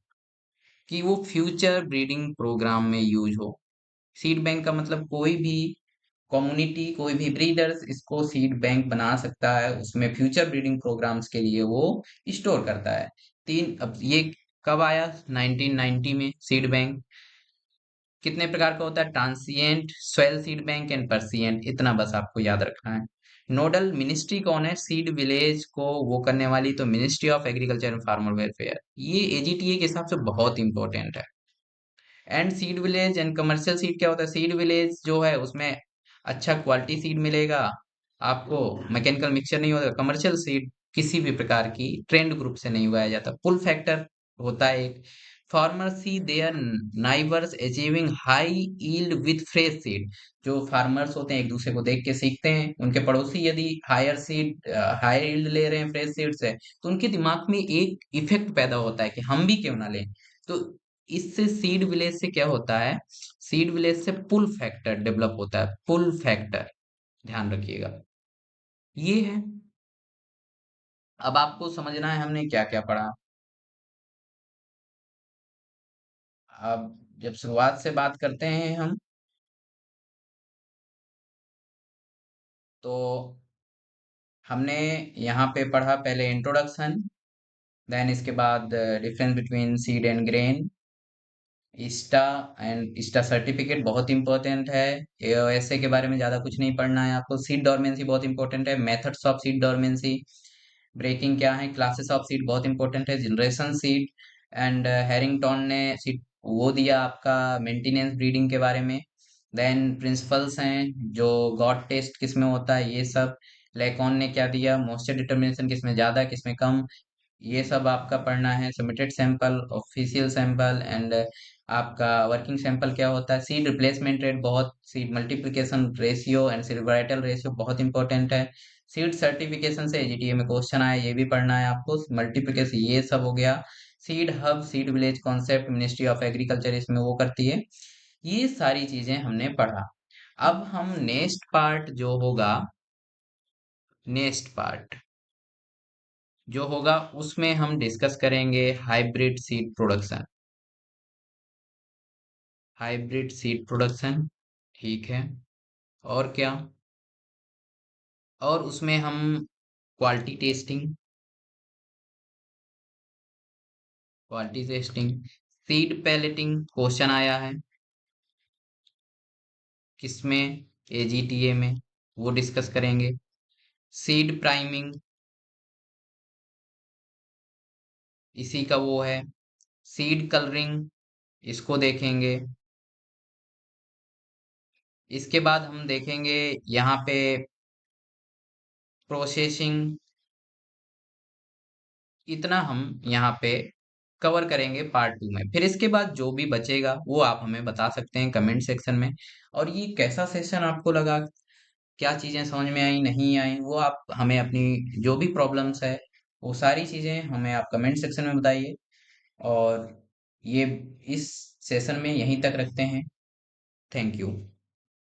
कि वो फ्यूचर ब्रीडिंग प्रोग्राम में यूज हो। सीड बैंक का मतलब कोई भी कम्युनिटी, कोई भी ब्रीडर्स इसको सीड बैंक बना सकता है, उसमें फ्यूचर ब्रीडिंग प्रोग्राम्स के लिए वो स्टोर करता है। अब ये कब आया, 1990 में सीड बैंक। कितने प्रकार का होता है, transient, soil seed bank and persistent, इतना बस आपको याद रखना है। नोडल मिनिस्ट्री कौन है सीड विलेज को वो करने वाली, तो ministry of agriculture and farmer welfare. ये एजीटीए के हिसाब से बहुत इंपॉर्टेंट है। And seed village and commercial seed क्या होता है, सीड विलेज जो है उसमें अच्छा क्वालिटी सीड मिलेगा आपको, मैकेनिकल मिक्सचर नहीं होगा। कमर्शियल सीड किसी भी प्रकार की ट्रेंड ग्रुप से नहीं उगाया जाता। पुल फैक्टर होता है एक। Farmer see their neighbours achieving high yield with fresh seed. जो फार्मर्स होते हैं एक दूसरे को देख के सीखते हैं, उनके पड़ोसी यदि हायर यील्ड ले रहे हैं फ्रेश सीड से, तो उनके दिमाग में एक इफेक्ट पैदा होता है कि हम भी क्यों ना लें। तो इससे सीड विलेज से क्या होता है, सीड विलेज से पुल फैक्टर डेवलप होता है, पुल फैक्टर, ध्यान रखिएगा। ये है। अब आपको समझना है हमने क्या क्या पढ़ा। अब जब शुरुआत से बात करते हैं हम, तो हमने यहाँ पे पढ़ा पहले इंट्रोडक्शन, देन इसके बाद difference between seed and grain, ISTA and ISTA certificate बहुत इंपॉर्टेंट है। एओएसए के बारे में ज्यादा कुछ नहीं पढ़ना है आपको। सीड डोरमेंसी बहुत इंपॉर्टेंट है। Methods of seed dormancy, breaking क्या है, क्लासेस ऑफ सीड बहुत इंपॉर्टेंट है। जनरेशन सीड एंड हैरिंगटन ने सीड वो दिया आपका मेंटेनेंस ब्रीडिंग के बारे में। देन प्रिंसिपल्स हैं जो गॉड टेस्ट किसमें होता है ये सब। लेकॉन ने क्या दिया, मॉइस्चर डिटर्मिनेशन किसमें ज्यादा किसमें कम, ये सब आपका पढ़ना है। Submitted sample, official sample and आपका वर्किंग सैंपल क्या होता है। सीड रिप्लेसमेंट रेट बहुत, seed multiplication ratio and seed varietal ratio बहुत इंपॉर्टेंट है। सीड सर्टिफिकेशन से एजीटीए में क्वेश्चन आया, ये भी पढ़ना है आपको। मल्टीप्लिकेशन ये सब हो गया। Seed hub, seed village concept ministry of agriculture इसमें वो करती है। ये सारी चीजें हमने पढ़ा। अब हम नेक्स्ट पार्ट जो होगा, नेक्स्ट पार्ट जो होगा उसमें हम डिस्कस करेंगे hybrid seed production. Hybrid seed production, ठीक है। और क्या, और उसमें हम quality testing, quality testing, seed pelleting question आया है किसमें, एजीटीए में, वो डिस्कस करेंगे। सीड प्राइमिंग इसी का वो है। सीड कलरिंग इसको देखेंगे। इसके बाद हम देखेंगे यहाँ पे प्रोसेसिंग। इतना हम यहाँ पे कवर करेंगे पार्ट 2 में। फिर इसके बाद जो भी बचेगा वो आप हमें बता सकते हैं कमेंट सेक्शन में। और ये कैसा सेशन आपको लगा, क्या चीजें समझ में आई नहीं आई, वो आप हमें अपनी जो भी प्रॉब्लम्स है वो सारी चीजें हमें आप कमेंट सेक्शन में बताइए। और ये इस सेशन में यहीं तक रखते हैं। Thank you.